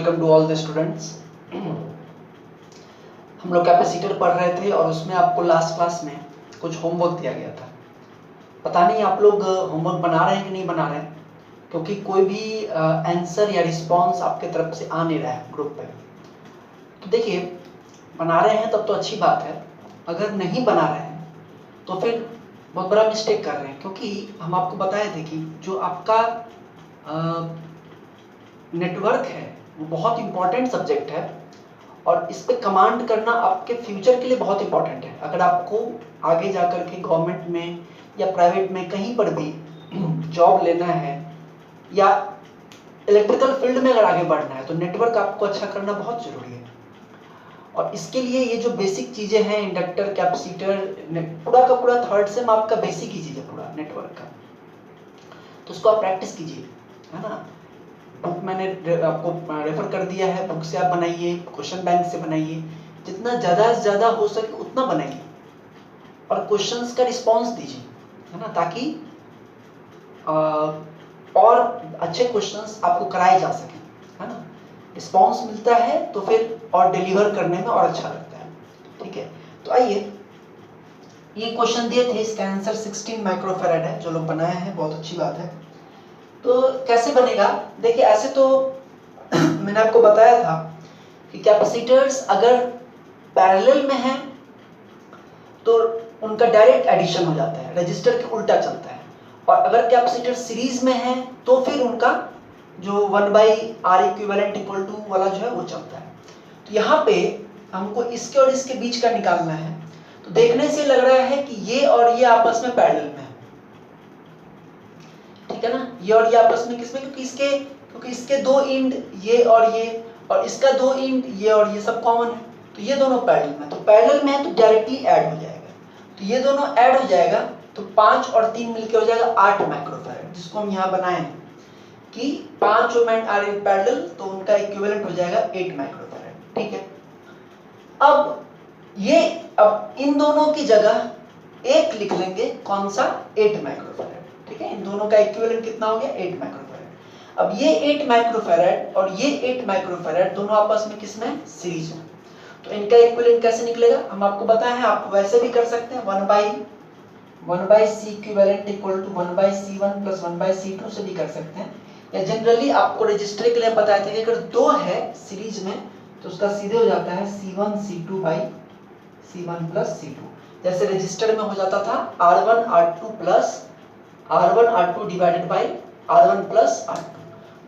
Welcome to all the students. हम लोग capacitor पढ़ रहे थे और उसमें आपको लास्ट क्लास में कुछ होमवर्क दिया गया था। पता नहीं आप लोग होमवर्क बना रहे हैं कि नहीं बना रहे हैं, क्योंकि कोई भी आंसर या रिस्पांस आपके तरफ से आ नहीं रहा है ग्रुप पे। तो देखिए, बना रहे हैं तब तो अच्छी बात है, अगर नहीं बना रहे हैं तो फिर बहुत बड़ा मिस्टेक कर रहे हैं, क्योंकि हम आपको बताए थे कि जो आपका नेटवर्क है वो बहुत इंपॉर्टेंट सब्जेक्ट है और इस पे कमांड करना आपके फ्यूचर के लिए बहुत इंपॉर्टेंट है। अगर आपको आगे जाकर के गवर्नमेंट में या प्राइवेट में कहीं पर भी जॉब लेना है या इलेक्ट्रिकल फील्ड में अगर आगे बढ़ना है तो नेटवर्क आपको अच्छा करना बहुत जरूरी है। और इसके लिए ये जो बेसिक चीजें हैं, इंडक्टर, कैपेसिटर, पूरा का पूरा थर्ड सेम आपका बेसिक ही चीज है पूरा नेटवर्क का, तो उसको आप प्रैक्टिस कीजिए, है ना। बुक मैंने आपको रेफर कर दिया है, बुक से आप बनाइए, क्वेश्चन बैंक से बनाइए, जितना ज़्यादा से ज़्यादा हो सके उतना बनाइए और क्वेश्चंस का रिस्पांस दीजिए, है ना, ताकि और अच्छे क्वेश्चंस आपको कराए जा सकें, है ना। रिस्पांस मिलता है तो फिर और डिलीवर करने में और अच्छा लगता है। ठीक है, तो आइए, ये क्वेश्चन दिए थे, इसका आंसर 16 माइक्रोफैराड है। जो लोग बनाए हैं बहुत अच्छी बात है। तो कैसे बनेगा, देखिए ऐसे तो मैंने आपको बताया था कि कैपेसिटर्स अगर पैरेलल में हैं तो उनका डायरेक्ट एडिशन हो जाता है, रजिस्टर के उल्टा चलता है। और अगर कैपेसिटर सीरीज में है तो फिर उनका जो 1/R इक्विवेलेंट इक्वल टू वाला जो है वो चलता है। तो यहाँ पे हमको इसके और इसके बीच का निकालना है। तो देखने से लग रहा है कि ये और ये आपस में पैरेलल में है, ठीक है ना। ये और ये आपस में किसमें, क्योंकि इसके दो इंड ये और इसका दो इंड ये और ये सब कॉमन है, तो ये दोनों पैरेलल में, तो पैरेलल में है तो डायरेक्टली ऐड हो जाएगा। तो ये दोनों ऐड हो जाएगा तो 5 और 3 मिलके हो जाएगा 8 माइक्रोफैराड, जिसको हम यहाँ बनाए हैं कि 5 ohm and R in parallel, तो उनका इक्विवेलेंट हो जाएगा 8 माइक्रोफैराड। ठीक है, अब इन दोनों की जगह एक लिख लेंगे, कौन सा, 8 माइक्रोफैराड। ठीक है, इन दोनों का इक्विवेलेंट कितना हो गया, 8 माइक्रोफैराड। अब ये 8 माइक्रोफैराड और ये 8 माइक्रोफैराड दोनों आपस में किसमें, सीरीज में। तो इनका इक्विवेलेंट कैसे निकलेगा, हम आपको बताए हैं, आप वैसे भी कर सकते हैं, 1/C equivalent equal to 1/C1 plus 1/C2 से भी कर सकते हैं। या जनरली आपको रजिस्टर के लिए बताया था कि अगर दो है सीरीज में तो उसका सीधे हो जाता है C1 C2 by C1 plus C2। जैसे रजिस्टर में हो जाता था R1 R2 plus R1 R2 divided by R1 plus R2,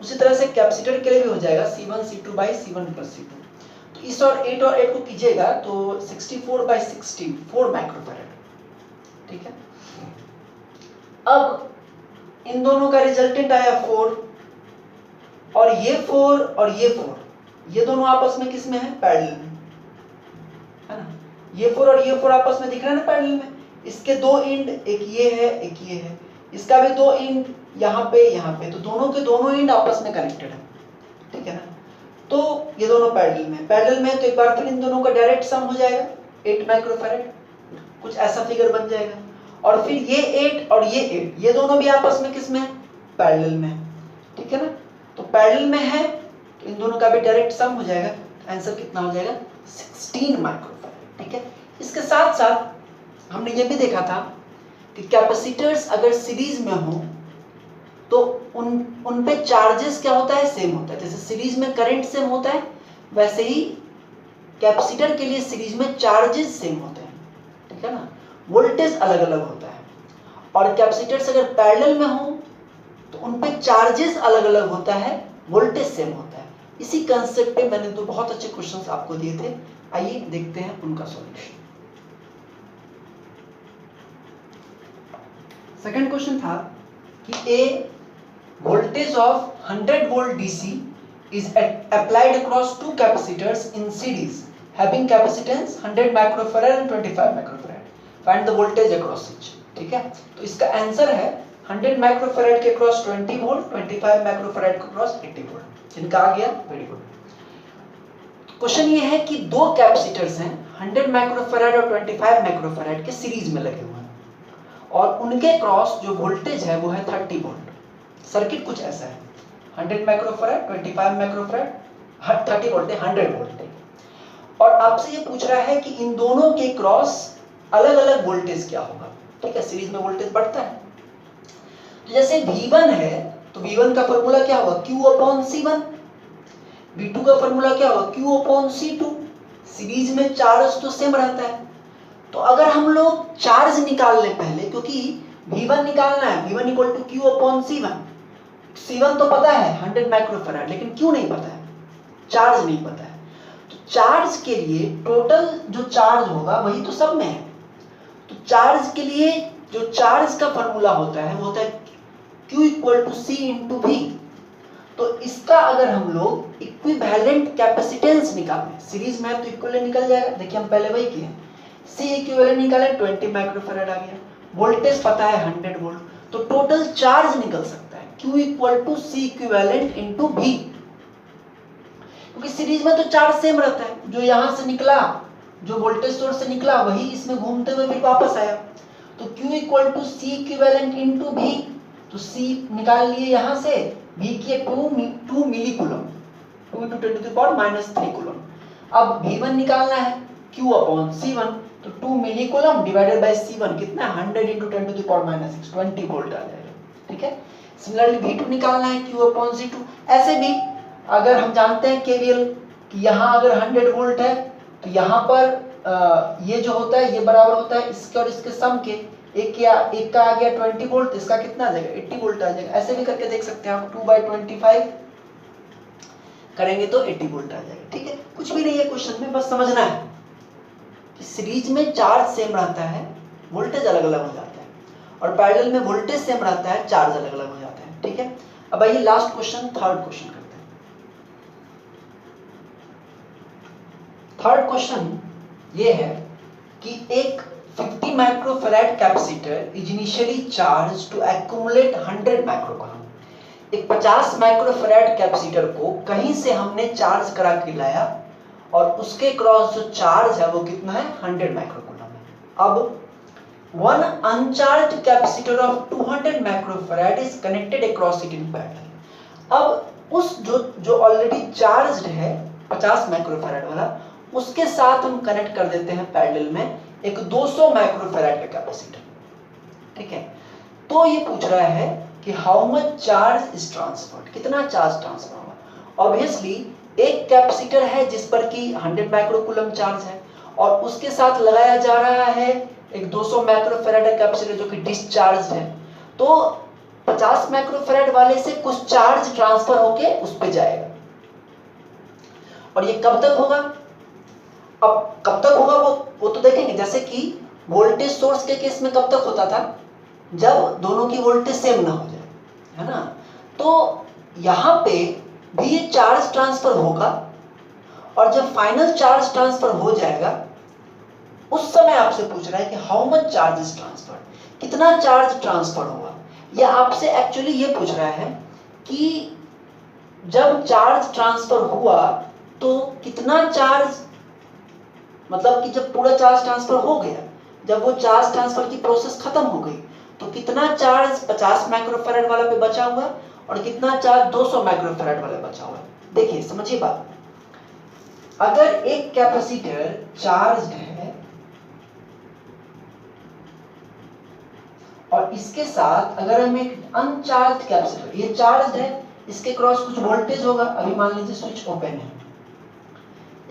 उसी तरह से कैपेसिटर के लिए भी हो जाएगा C1 C2 by C1 plus C2। तो इस और 8 को कीजिएगा तो 64/16 4 माइक्रोफैराड। ठीक है, अब इन दोनों का रिजल्टेंट आया 4 और ये 4 और ये 4, ये दोनों आपस में किसमें है, पैरेलल में, है ना। ये 4 और ये 4 आपस में दिख रहा है ना पैरेलल में। इसके दो एंड, एक ये है एक ये है, इसका भी दो एंड यहाँ पे, तो दोनों के दोनों एंड आपस में कनेक्टेड है। ठीक है ना, तो ये दोनों पैरेलल में तो एक बार फिर इन दोनों का डायरेक्ट सम हो जाएगा 8 माइक्रोफैराड, कुछ ऐसा फिगर बन जाएगा। और फिर ये 8 और ये 8, ये दोनों भी आपस में किसमें, पैरेलल में। ठीक है ना, तो पैरेलल में है तो इन दोनों का भी डायरेक्ट सम हो जाएगा। आंसर कितना हो जाएगा, 16 माइक्रोफैराड। ठीक है, इसके साथ साथ हमने ये भी देखा था कि कैपेसिटर्स अगर सीरीज में हो तो उन पे चार्जेस क्या होता है, सेम होता है। जैसे सीरीज में करंट सेम होता है, वैसे ही कैपेसिटर के लिए सीरीज में चार्जेस सेम होते हैं। ठीक है ना, वोल्टेज अलग अलग होता है। और कैपेसिटर्स अगर पैरेलल में हो तो उन पे चार्जेस अलग अलग होता है, वोल्टेज सेम होता है। इसी कंसेप्ट पे मैंने दो बहुत अच्छे क्वेश्चंस आपको दिए थे, आइए देखते हैं उनका सॉल्यूशन। सेकंड क्वेश्चन था कि ए voltage of 100 volt DC is applied across two capacitors in series having capacitance 100 microfarad and 25 microfarad. Find the voltage across each. ठीक है, तो इसका आंसर है 100 माइक्रोफैराड के क्रॉस 20 वोल्ट, 25 माइक्रोफैराड के क्रॉस 80 वोल्ट। जिनका आ गया, वेरी गुड। क्वेश्चन ये है कि दो कैपेसिटर्स हैं 100 माइक्रोफैराड और 25 माइक्रोफैराड के सीरीज में लगे हुए हैं और उनके क्रॉस जो वोल्टेज है वो है 30 वोल्ट। सर्किट कुछ ऐसा है, 100 माइक्रोफैराड, 25 माइक्रोफैराड, 30 वोल्ट है, 100 वोल्ट है। और आपसे ये पूछ रहा है कि इन दोनों के क्रॉस अलग अलग वोल्टेज क्या होगा। ठीक है, सीरीज में वोल्टेज बढ़ता है। तो जैसे V1 है तो V1 का फॉर्मूला क्या होगा, Q/C1। V2 का फॉर्मूला क्या होगा, Q/C2। सीरीज में चार्ज तो सेम रहता है। तो अगर हम लोग चार्ज निकाल लें पहले, क्योंकि V1 निकालना है, V1 = Q/C1। C1 तो पता है 100 माइक्रोफैराड, लेकिन Q नहीं पता है, चार्ज नहीं पता है। तो चार्ज के लिए टोटल जो चार्ज होगा वही तो सब में है। तो चार्ज के लिए जो चार्ज का फॉर्मूला होता है वो होता है Q = C × V। तो इसका अगर हम लोग इक्विवेलेंट कैपेसिटेंस निकालें, सीरीज में है तो इक्विवेलेंट निकल जाएगा। देखिए हम पहले वही किए, C इक्विवेलेंट निकाले 20 माइक्रोफैराड आ गया, वोल्टेज पता है 100 वोल्ट, तो टोटल चार्ज निकल सकता है Q = C इक्विवेलेंट × V। क्योंकि सीरीज में तो चार्ज सेम रहता है, जो यहां से निकला, जो वोल्टेज सोर्स से निकला वही इसमें घूमते हुए फिर वापस आया। तो Q = C इक्विवेलेंट × V। तो C निकाल लिए यहां से, V की 2 मिलीकूलम, 2 × 10⁻³ कूलम। अब V1 निकालना है, Q/C1, तो 2 मिलीकूलम डिवाइडेड बाय C1 कितना, 100 × 10⁻6, 20 वोल्ट आ जाएगा। ठीक है। सिमिलरली V2 निकालना है, Q/C2। ऐसे भी अगर हम जानते हैं KVL कि यहाँ अगर 100 वोल्ट है तो यहाँ पर ये जो होता है ये बराबर होता है इसके और इसके सम के। एक का आ गया 20 वोल्ट, इसका कितना आ जाएगा, 80 वोल्ट आ जाएगा। ऐसे भी करके देख सकते हैं आप, 2/25 करेंगे तो 80 वोल्ट आ जाएगा। ठीक है, कुछ भी नहीं है क्वेश्चन में, बस समझना है कि सीरीज में चार्ज सेम रहता है, वोल्टेज अलग अलग हो जाता है, और पैरेलल में वोल्टेज सेम रहता है, चार्ज अलग अलग हो जाता है। ठीक है, अब आइए लास्ट क्वेश्चन, थर्ड क्वेश्चन करते हैं। थर्ड क्वेश्चन ये है कि एक 50 microfarad capacitor is initially charge to accumulate 100 microcoulomb. एक 50 माइक्रोफैराड कैपेसिटर को कहीं से हमने चार्ज करा के लाया और उसके क्रॉस जो चार्ज है वो कितना है, 100 माइक्रोकूलम है। अब one uncharged capacitor of 200 microfarad is connected across it in parallel. अब उस जो ऑलरेडी चार्ज्ड है 50 माइक्रोफैराड वाला, उसके साथ हम कनेक्ट कर देते हैं पैरेलल में एक 200 माइक्रोफैराड का कैपेसिटर। ठीक है, तो ये पूछ रहा है कि how much charge is transferred, कितना चार्ज ट्रांसफर होगा। ऑब्वियसली एक कैपेसिटर है जिस पर कि 100 माइक्रोकूलम चार्ज है और उसके साथ लगाया जा रहा है एक 200 माइक्रोफैराड का कैपेसिटर जो कि डिस्चार्ज है, तो 50 माइक्रोफैराड वाले से कुछ चार्ज ट्रांसफर होके उस पे जाएगा। और ये कब तक होगा, अब कब तक होगा वो तो देखेंगे। जैसे कि वोल्टेज सोर्स के केस में कब तक होता था, जब दोनों की वोल्टेज सेम ना हो जाए, है ना। तो यहाँ पे भी ये चार्ज ट्रांसफर होगा और जब फाइनल चार्ज ट्रांसफर हो जाएगा उस समय आपसे पूछ रहा है कि how much charge is transfer, कितना चार्ज ट्रांसफर होगा। या आपसे एक्चुअली ये पूछ रहा है कि जब चार्ज ट्रांसफर हुआ तो कितना चार्ज, मतलब कि जब पूरा चार्ज ट्रांसफर हो गया, जब वो चार्ज ट्रांसफर की प्रोसेस खत्म हो गई तो कितना चार्ज 50 माइक्रोफैराड वाला पे बचा हुआ और कितना चार्ज 200 माइक्रोफैराड वाला बचा हुआ। देखिए समझिए बात, अगर एक कैपेसिटर चार्ज है और इसके साथ अगर हम एक अनचार्ज कैपेसिटर, ये चार्ज है, इसके क्रॉस कुछ वोल्टेज होगा, अभी मान लीजिए स्विच ओपन है,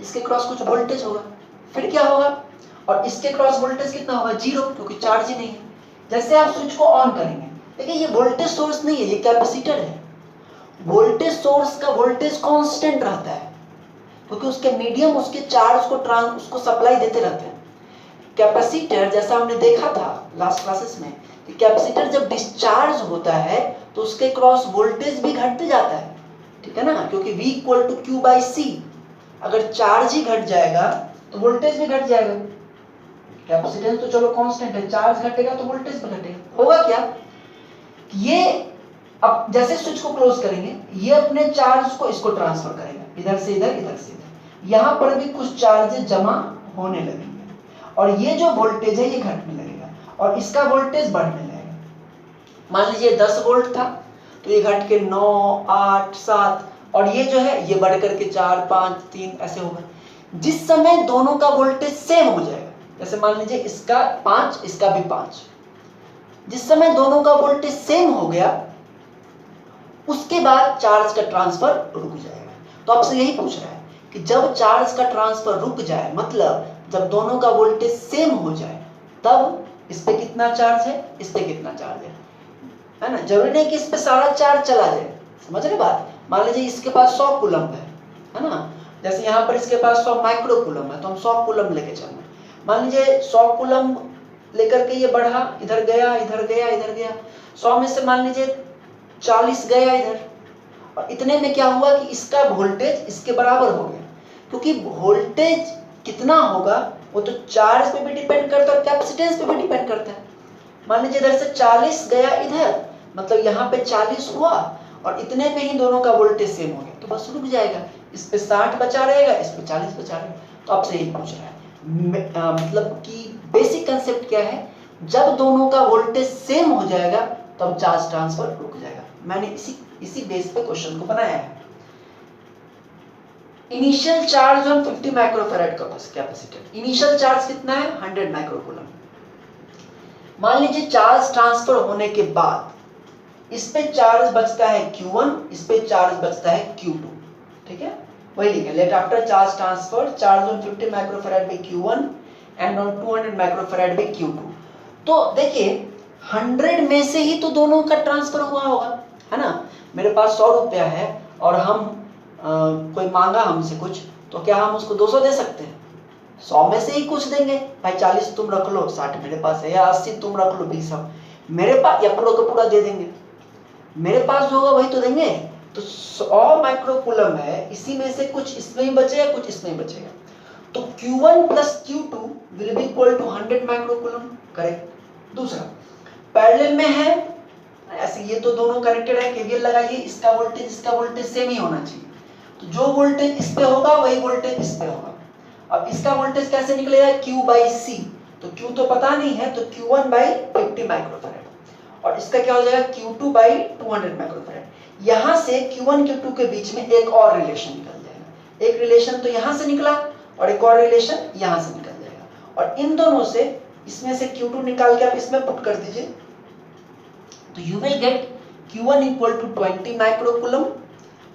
इसके क्रॉस कुछ वोल्टेज होगा, फिर क्या होगा, और इसके क्रॉस वोल्टेज कितना होगा, 0, क्योंकि चार्ज ही नहीं है। जैसे आप स्विच को ऑन करेंगे, देखिए ये वोल्टेज सोर्स नहीं है, ये कैपेसिटर है। वोल्टेज सोर्स का वोल्टेज कांस्टेंट रहता है क्योंकि उसके मीडियम उसके चार्ज को उसको सप्लाई देते रहते हैं। कैपेसिटर जैसा हमने देखा था लास्ट क्लासेस में कि कैपेसिटर जब डिस्चार्ज होता है तो उसके क्रॉस वोल्टेज भी घटते जाता है, ठीक है ना, क्योंकि V = Q/C। अगर चार्ज ही घट जाएगा तो वोल्टेज भी घट जाएगा। कैपेसिटेंस तो चलो कांस्टेंट है, चार्ज घटेगा तो वोल्टेज भी घटेगा। होगा क्या, ये अब जैसे स्विच को क्लोज करेंगे ये अपने चार्ज को इसको ट्रांसफर करेगा, इधर से इधर, इधर से इधर। यहाँ पर भी कुछ चार्जेस जमा होने लगेंगे और ये जो वोल्टेज है ये घटने लगेगा और इसका वोल्टेज बढ़ने लगेगा। मान लीजिए 10 वोल्ट था तो ये घट के 9, 8, 7, और ये जो है ये बढ़ करके 4, 5, 3 ऐसे होगा। जिस समय दोनों का वोल्टेज सेम हो जाएगा, जैसे मान लीजिए इसका 5 इसका भी 5, जिस समय दोनों का वोल्टेज सेम हो गया उसके बाद चार्ज का ट्रांसफर रुक जाएगा। तो आपसे यही पूछ रहा है कि जब चार्ज का ट्रांसफर रुक जाए, मतलब जब दोनों का वोल्टेज सेम हो जाए, तब इस पे कितना चार्ज है, इस पे कितना चार्ज है ना। जरूरी नहीं कि इस पे सारा चार्ज चला जाए, समझ रहे बात। मान लीजिए इसके पास 100 कूलम है ना, जैसे यहाँ पर इसके पास 100 माइक्रो कूलम है, तो हम 100 कूलम लेके चलना। मान लीजिए 100 कूलम लेकर के ये बढ़ा, इधर गया इधर गया इधर गया, 100 में से मान लीजिए 40 गया इधर, और इतने में क्या हुआ कि इसका वोल्टेज इसके बराबर हो गया। क्योंकि वोल्टेज कितना होगा वो तो चार्ज पे भी डिपेंड करता है और कैपेसिटेंस पे भी डिपेंड करता है। मान लीजिए इधर से 40 गया इधर, मतलब यहाँ पे 40 हुआ और इतने में ही दोनों का वोल्टेज सेम हो गया, तो बस रुक जाएगा। इस पे 60 बचा रहेगा, इस पे 40 बचा रहेगा। तो आपसे यही पूछ रहा है मतलब कि बेसिक कंसेप्ट क्या है, जब दोनों का वोल्टेज सेम हो जाएगा तब चार्ज ट्रांसफर रुक जाएगा। मैंने इसी बेस पे क्वेश्चन को बनाया है। Initial charge on 50 microfarad capacitor, initial charge कितना है 100 माइक्रोकूलम। मान लीजिए चार्ज ट्रांसफर होने के बाद इस पे चार्ज बचता है Q1, इस पे चार्ज बचता है Q2, ठीक है। वही लिखे, let after charge transfer charge on 50 microfarad by Q1 and on 200 microfarad by Q2। तो देखिए 100 में से ही तो दोनों का ट्रांसफर हुआ होगा, है ना। मेरे पास 100 रुपया है और हम कोई मांगा हमसे कुछ, तो क्या हम उसको 200 दे सकते हैं? 100 में से ही कुछ देंगे, भाई 40 तुम रख लो, 60 मेरे पास है, या 80 तुम रख लो, 20 मेरे पास, या पूरा का पूरा दे देंगे। मेरे पास जो होगा वही तो देंगे। तो 100 माइक्रोकूलम है, इसी में से कुछ इसमें ही बचेगा, कुछ इसमें ही बचेगा। तो Q1 plus Q2 will be equal to 100 microcoulomb, correct. दूसरा पैरेलल में है, ऐसे ये तो दोनों कनेक्टेड है, केवीएल लगाइए, इसका वोल्टेज सेम ही होना चाहिए। तो जो वोल्टेज इस पे होगा वही वोल्टेज इस पे होगा। अब इसका वोल्टेज कैसे निकलेगा, Q/C, तो Q तो पता नहीं है, तो Q1/50 माइक्रोफैराड, और इसका क्या हो जाएगा Q2/200 माइक्रोफैराड। यहाँ से Q1 Q2 के बीच में एक और रिलेशन निकल जाएगा, एक रिलेशन तो यहाँ से निकला और एक और रिलेशन यहाँ से निकल जाएगा, और इन दोनों से इसमें से Q2 निकाल के आप इसमें पुट कर दीजिए, तो you will get Q1 equal to 20 microcoulomb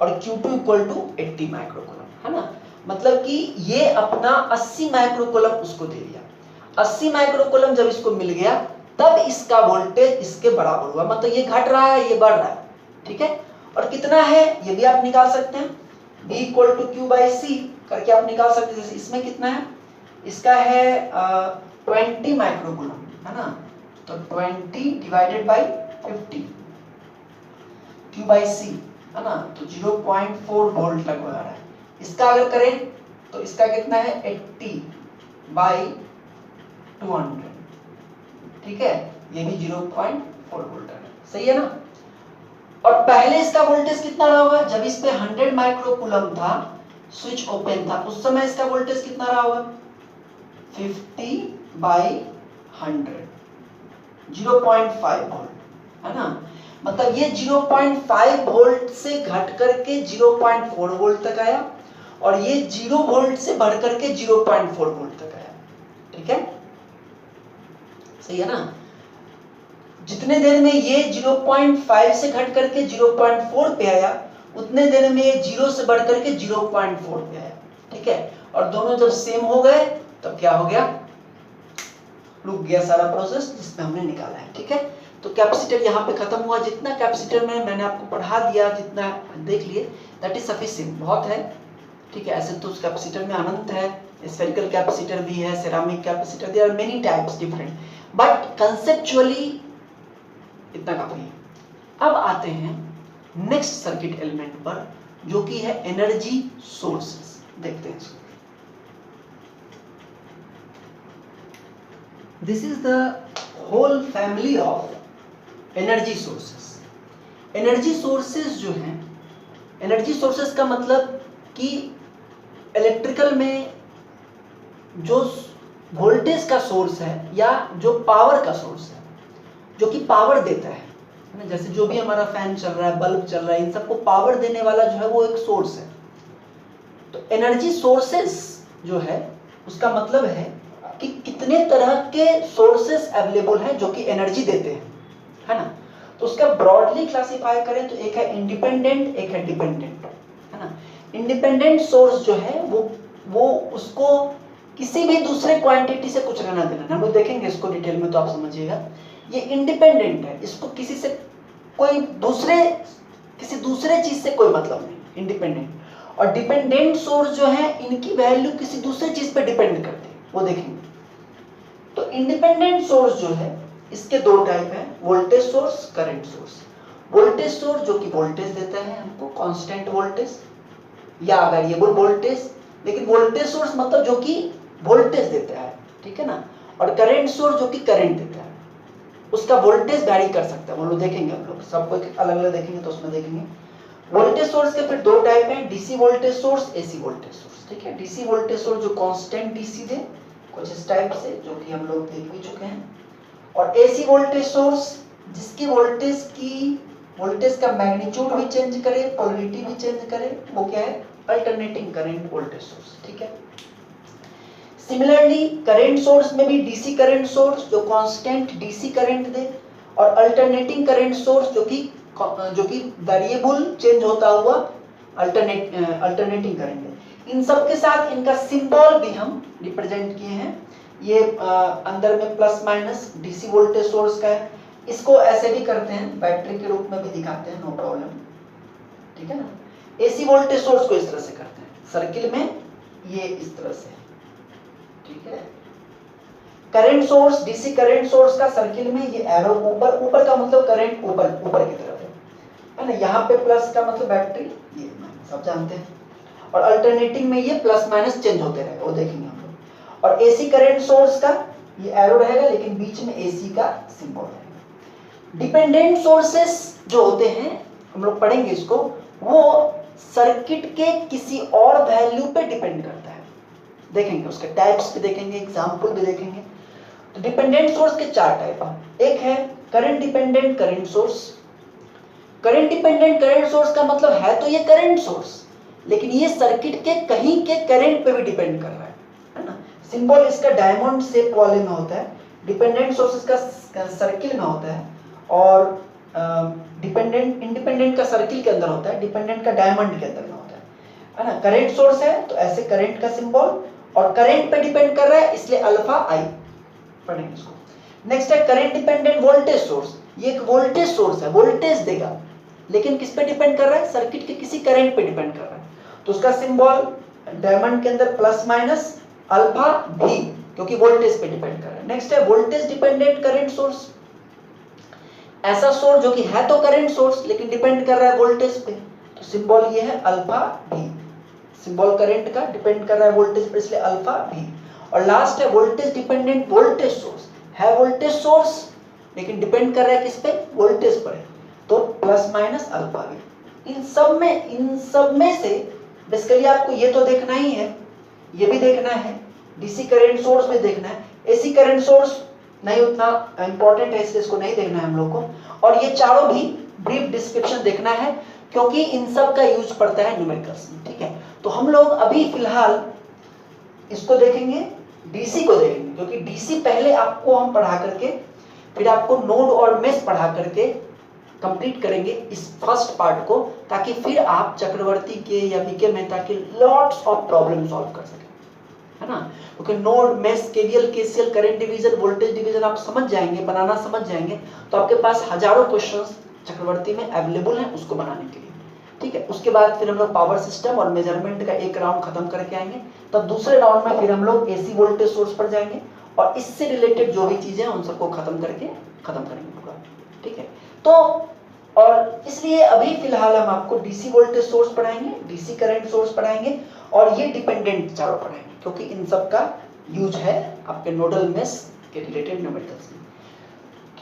और Q2 इक्वल टू 80 माइक्रोकूलम, है ना। मतलब कि ये अपना 80 माइक्रोकूलम उसको दे दिया। 80 माइक्रोकूलम जब इसको मिल गया तब इसका वोल्टेज इसके बराबर हुआ, मतलब ये घट रहा है ये बढ़ रहा है, ठीक है। और कितना है ये भी आप निकाल सकते हैं, B इक्वल टू Q/C करके आप निकाल सकते हैं। जैसे इसमें कितना है, इसका है 20 माइक्रोकूलम, है ना, तो 20 डिवाइडेड बाई 50 Q/C, है ना, तो 0.4 वोल्ट लगभग आ रहा है। इसका अगर करें तो इसका कितना है 80/200, ठीक है, ये भी 0.4 वोल्ट है, सही है ना। और पहले इसका वोल्टेज कितना रहा होगा, जब इस पे 100 माइक्रोकूलम था, स्विच ओपन था, उस समय इसका वोल्टेज कितना रहा होगा 50/100, 0.5 वोल्ट, है ना। मतलब ये 0.5 वोल्ट से घट करके 0.4 वोल्ट तक आया, और ये 0 वोल्ट से बढ़ करके 0.4 वोल्ट तक आया, ठीक है, सही है ना। जितने देर में ये 0.5 से घट करके 0.4 पे आया, उतने देर में ये 0 से बढ़ करके 0.4 पे आया, ठीक है। और दोनों जब सेम हो गए तब क्या हो गया, रुक गया सारा प्रोसेस जिसमें हमने निकाला है, ठीक है। तो कैपेसिटर यहाँ पे खत्म हुआ। जितना कैपेसिटर में मैंने आपको पढ़ा दिया, जितना देख लिए, दैट इज सफिशिएंट, बहुत है, ठीक है। ऐसे तो उस कैपेसिटर में अनंत है, स्फेरिकल कैपेसिटर भी है, ceramic capacitor, there are many types different, but conceptually इतना काफी है। अब आते हैं नेक्स्ट सर्किट एलिमेंट पर, जो कि है एनर्जी सोर्सेस। देखते हैं इसको। This is the whole family of energy sources. Energy sources जो हैं, एनर्जी सोर्सेस का मतलब कि इलेक्ट्रिकल में जो वोल्टेज का सोर्स है या जो पावर का सोर्स है, जो कि पावर देता है, है ना। जैसे जो भी हमारा फैन चल रहा है, बल्ब चल रहा है, इन सबको पावर देने वाला जो है वो एक सोर्स है। तो एनर्जी सोर्सेस जो है उसका मतलब है कि कितने तरह के सोर्सेस अवेलेबल हैं जो कि एनर्जी देते हैं, है ना। तो उसका ब्रॉडली क्लासिफाई करें तो एक है इंडिपेंडेंट, एक है डिपेंडेंट, है ना। इंडिपेंडेंट सोर्स जो है वो उसको किसी भी दूसरे क्वांटिटी से कुछ लेना देना, हम लोग देखेंगे इसको डिटेल में तो आप समझिएगा। ये इंडिपेंडेंट है, इसको किसी से किसी दूसरे चीज से कोई मतलब नहीं, इंडिपेंडेंट। और डिपेंडेंट सोर्स जो है इनकी वैल्यू किसी दूसरे चीज पे डिपेंड करती है, वो देखेंगे। तो इंडिपेंडेंट सोर्स जो है इसके दो टाइप है, voltage source, current source. Voltage source जो कि वोल्टेज देता है हमको, कांस्टेंट वोल्टेज या वेरिएबल वोल्टेज, लेकिन वोल्टेज सोर्स मतलब जो कि वोल्टेज देता है, ठीक है ना। और करंट सोर्स जो कि करंट देता है, उसका वोल्टेज वैरी कर सकता है, वो लोग देखेंगे हम लोग, सबको अलग अलग देखेंगे तो उसमें देखेंगे। वोल्टेज सोर्स के फिर दो टाइप हैं, DC voltage source, AC voltage source, ठीक है। डीसी वोल्टेज सोर्स जो कांस्टेंट डीसी दे, कुछ इस टाइप से, जो कि हम लोग देख भी चुके हैं। और एसी वोल्टेज सोर्स जिसकी वोल्टेज का मैग्नीट्यूड भी चेंज करे, पोलैरिटी भी चेंज करे, वो क्या है, अल्टरनेटिंग करंट वोल्टेज सोर्स, ठीक है। सिमिलरली करंट सोर्स में भी डीसी करंट सोर्स जो कांस्टेंट डीसी करंट दे, और अल्टरनेटिंग करंट सोर्स जो कि वेरिएबल चेंज होता हुआ अल्टरनेटिंग करंट है। इन सब के साथ इनका सिंबल भी हम रिप्रेजेंट किए हैं। ये अंदर में plus minus DC voltage source का है, इसको ऐसे भी करते हैं, बैटरी के रूप में भी दिखाते हैं, नो प्रॉब्लम, ठीक है ना। एसी वोल्टेज सोर्स को इस तरह से करते हैं, सर्किल में ये इस तरह से, ठीक है। Current source, DC current source का सर्किल में ये एरो ऊपर का मतलब करंट ऊपर की तरफ है ना। यहाँ पे प्लस का मतलब बैटरी, ये माइनस, आप जानते हैं। और अल्टरनेटिंग में ये प्लस माइनस चेंज होते रहेगा, वो देखेंगे हम लोग। और एसी करंट सोर्स का ये एरो रहेगा, लेकिन बीच में एसी का सिंबल रहेगा। डिपेंडेंट सोर्सेस जो होते हैं, हम लोग पढ़ेंगे इसको, वो सर्किट के किसी और वैल्यू पे डिपेंड करता है, देखेंगे उसके टाइप्स भी देखेंगे, एग्जांपल भी देखेंगे। तो डिपेंडेंट सोर्स के चार टाइप हैं, एक है current dependent current source. Current dependent current source का मतलब है तो ये करंट सोर्स, लेकिन ये सर्किट के कहीं के करंट पे भी डिपेंड कर रहा है ना। सिंबल इसका डायमंड शेप वाले में होता है, डिपेंडेंट सोर्स इसका सर्किल में होता है, और इंडिपेंडेंट का सर्किल के अंदर होता है, डिपेंडेंट का डायमंड के अंदर में होता है ना। करंट सोर्स है तो ऐसे करंट का सिंबल, और करंट पे डिपेंड कर रहा है इसलिए अल्फा आई, पढ़ेंगे इसको। नेक्स्ट है करंट डिपेंडेंट वोल्टेज सोर्स, ये एक वोल्टेज सोर्स है, वोल्टेज देगा, लेकिन किस पे डिपेंड कर रहा है, सर्किट के किसी करंट पे डिपेंड कर रहा है। तो उसका सिंबल डायमंड के अंदर प्लस माइनस अल्फा भी, क्योंकि वोल्टेज पे डिपेंड कर रहा है। नेक्स्ट है वोल्टेज डिपेंडेंट करंट सोर्स, ऐसा सोर्स जो कि है तो करंट सोर्स लेकिन डिपेंड कर रहा है वोल्टेज पे, तो सिंबल ये है अल्फा भी, सिंबल करंट का डिपेंड कर रहा है वोल्टेज पे, इसलिए अल्फा भी। और लास्ट है वोल्टेज डिपेंडेंट वोल्टेज सोर्स, है वोल्टेज सोर्स लेकिन डिपेंड कर रहा है किस पे, वोल्टेज पर, तो प्लस माइनस अल्फा भी। इन सब में से बेसिकली आपको ये तो देखना ही है, ये भी देखना है, डीसी करंट सोर्स भी देखना है, एसी करंट सोर्स नहीं उतना इंपॉर्टेंट है इसलिए इसको नहीं देखना है हम लोग को। और ये चारों भी ब्रीफ डिस्क्रिप्शन देखना है, क्योंकि इन सब का यूज पड़ता है न्यूमेरिकल्स में, ठीक है। तो हम लोग अभी फिलहाल इसको देखेंगे, डीसी को देखेंगे, क्योंकि डीसी पहले आपको हम पढ़ा करके फिर आपको नोड और मेश पढ़ा करके कंप्लीट करेंगे इस फर्स्ट पार्ट को, ताकि फिर आप चक्रवर्ती के या वीके मेहता के लॉट्स ऑफ प्रॉब्लम सॉल्व कर सकें, है ना। क्योंकि node, mesh, KVL, KCL, current division, voltage division आप समझ जाएंगे, बनाना समझ जाएंगे, तो आपके पास हजारों क्वेश्चंस चक्रवर्ती में अवेलेबल हैं उसको बनाने के लिए, ठीक है। उसके बाद फिर हम लोग पावर सिस्टम और मेजरमेंट का एक राउंड खत्म करके आएंगे, तब दूसरे राउंड में फिर हम लोग एसी वोल्टेज सोर्स पर जाएंगे, और इससे रिलेटेड जो भी चीजें हैं उन सबको खत्म करेंगे पूरा, ठीक है। तो और इसलिए अभी फिलहाल हम आपको डीसी वोल्टेज सोर्स पढ़ाएंगे, डीसी करंट सोर्स पढ़ाएंगे, और ये डिपेंडेंट चारों पढ़ाएंगे, क्योंकि इन सब का यूज है आपके नोडल मेश के रिलेटेड न्यूमेरिकल्स में।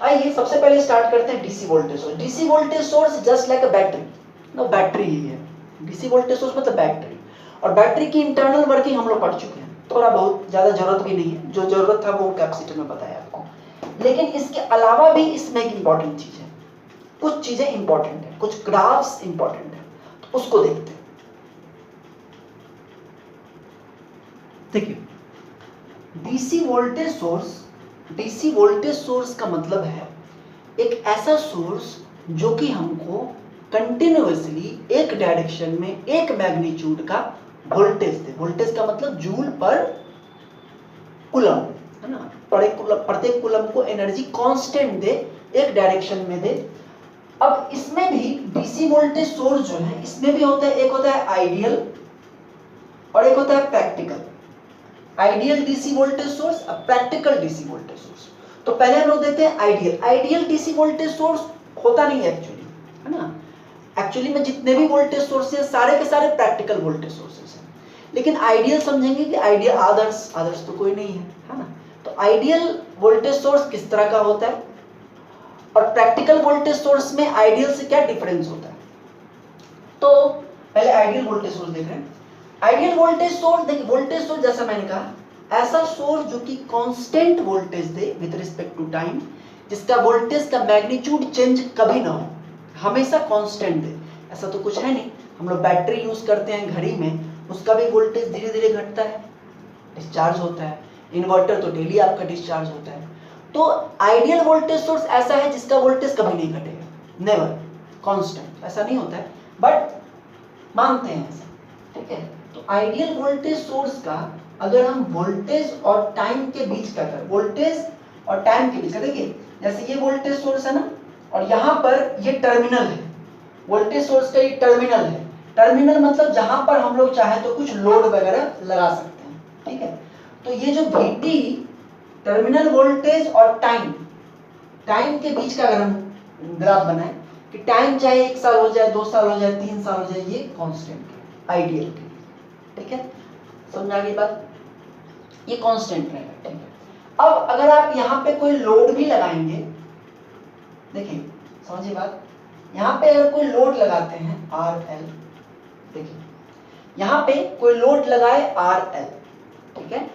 आइए सबसे पहले स्टार्ट करते हैं DC voltage source. DC voltage source just like a battery, no battery ही है डीसी वोल्टेज सोर्स, मतलब बैटरी। और बैटरी की इंटरनल वर्किंग हम लोग पढ़ चुके हैं, थोड़ा बहुत, ज्यादा जरूरत भी नहीं है, जो जरूरत था वो कैपेसिटर में बताया आपको। लेकिन इसके अलावा भी इसमें एक इंपॉर्टेंट चीज है, कुछ चीजें इंपॉर्टेंट है, कुछ ग्राफ्स इंपॉर्टेंट है, तो उसको देखते हैं। देखिए डीसी वोल्टेज सोर्स का मतलब है एक ऐसा सोर्स जो कि हमको कंटिन्यूअसली एक डायरेक्शन में एक मैग्नीट्यूड का वोल्टेज दे। वोल्टेज का मतलब जूल पर कूलम, है ना, प्रत्येक कूलम को एनर्जी कांस्टेंट दे, एक डायरेक्शन में दे। अब इसमें भी डीसी वोल्टेज सोर्स जो है इसमें भी होता है, एक होता है आइडियल और एक होता है practical. Ideal DC voltage source, अब प्रैक्टिकल डीसी वोल्टेज सोर्स। तो पहले हम लोग देखते हैं ideal. Ideal DC voltage source होता नहीं है एक्चुअली, है ना। एक्चुअली में जितने भी वोल्टेज सोर्सेज सारे के सारे प्रैक्टिकल वोल्टेज सोर्सेज हैं, लेकिन आइडियल समझेंगे कि आइडियल आदर्श तो कोई नहीं है ना। तो आइडियल वोल्टेज सोर्स किस तरह का होता है और प्रैक्टिकल वोल्टेज सोर्स में आइडियल से क्या डिफरेंस होता है। तो पहले आइडियल वोल्टेज सोर्स देख रहे हैं। आइडियल वोल्टेज सोर्स, देखिए वोल्टेज सोर्स जैसा मैंने कहा ऐसा सोर्स जो कि कांस्टेंट वोल्टेज दे विद रिस्पेक्ट टू टाइम, जिसका वोल्टेज का मैग्नीट्यूड चेंज कभी ना हो, हमेशा कांस्टेंट दे। ऐसा तो कुछ है नहीं, हम लोग बैटरी यूज करते हैं घड़ी में, उसका भी वोल्टेज धीरे धीरे घटता है, डिस्चार्ज होता है। इन्वर्टर तो डेली आपका डिस्चार्ज होता है। तो आइडियल वोल्टेज सोर्स ऐसा है जिसका वोल्टेज कभी नहीं घटेगा, नेवर, कांस्टेंट, ऐसा नहीं होता है, बट मानते हैं ऐसा, ठीक है। तो आइडियल वोल्टेज सोर्स का अगर हम वोल्टेज और टाइम के बीच का कर, वोल्टेज और टाइम के बीच का, देखिए जैसे ये वोल्टेज सोर्स है ना, और यहाँ पर ये टर्मिनल है, वोल्टेज सोर्स का ये टर्मिनल है। टर्मिनल मतलब जहां पर हम लोग चाहे तो कुछ लोड वगैरह लगा सकते हैं, ठीक है। तो ये जो VT टर्मिनल वोल्टेज और टाइम के बीच का अगर हम ग्राफ बनाए कि टाइम चाहे 1 साल हो जाए, 2 साल हो जाए, 3 साल हो जाए, ये कांस्टेंट है आइडियल के लिए, ठीक है। समझ आ गई बात, ये कांस्टेंट रहेगा, ठीक है। अब अगर आप यहाँ पे कोई लोड भी लगाएंगे, देखिए समझिए बात, यहाँ पे अगर कोई लोड लगाते हैं RL, देखिए यहाँ पे कोई लोड लगाए RL, ठीक है,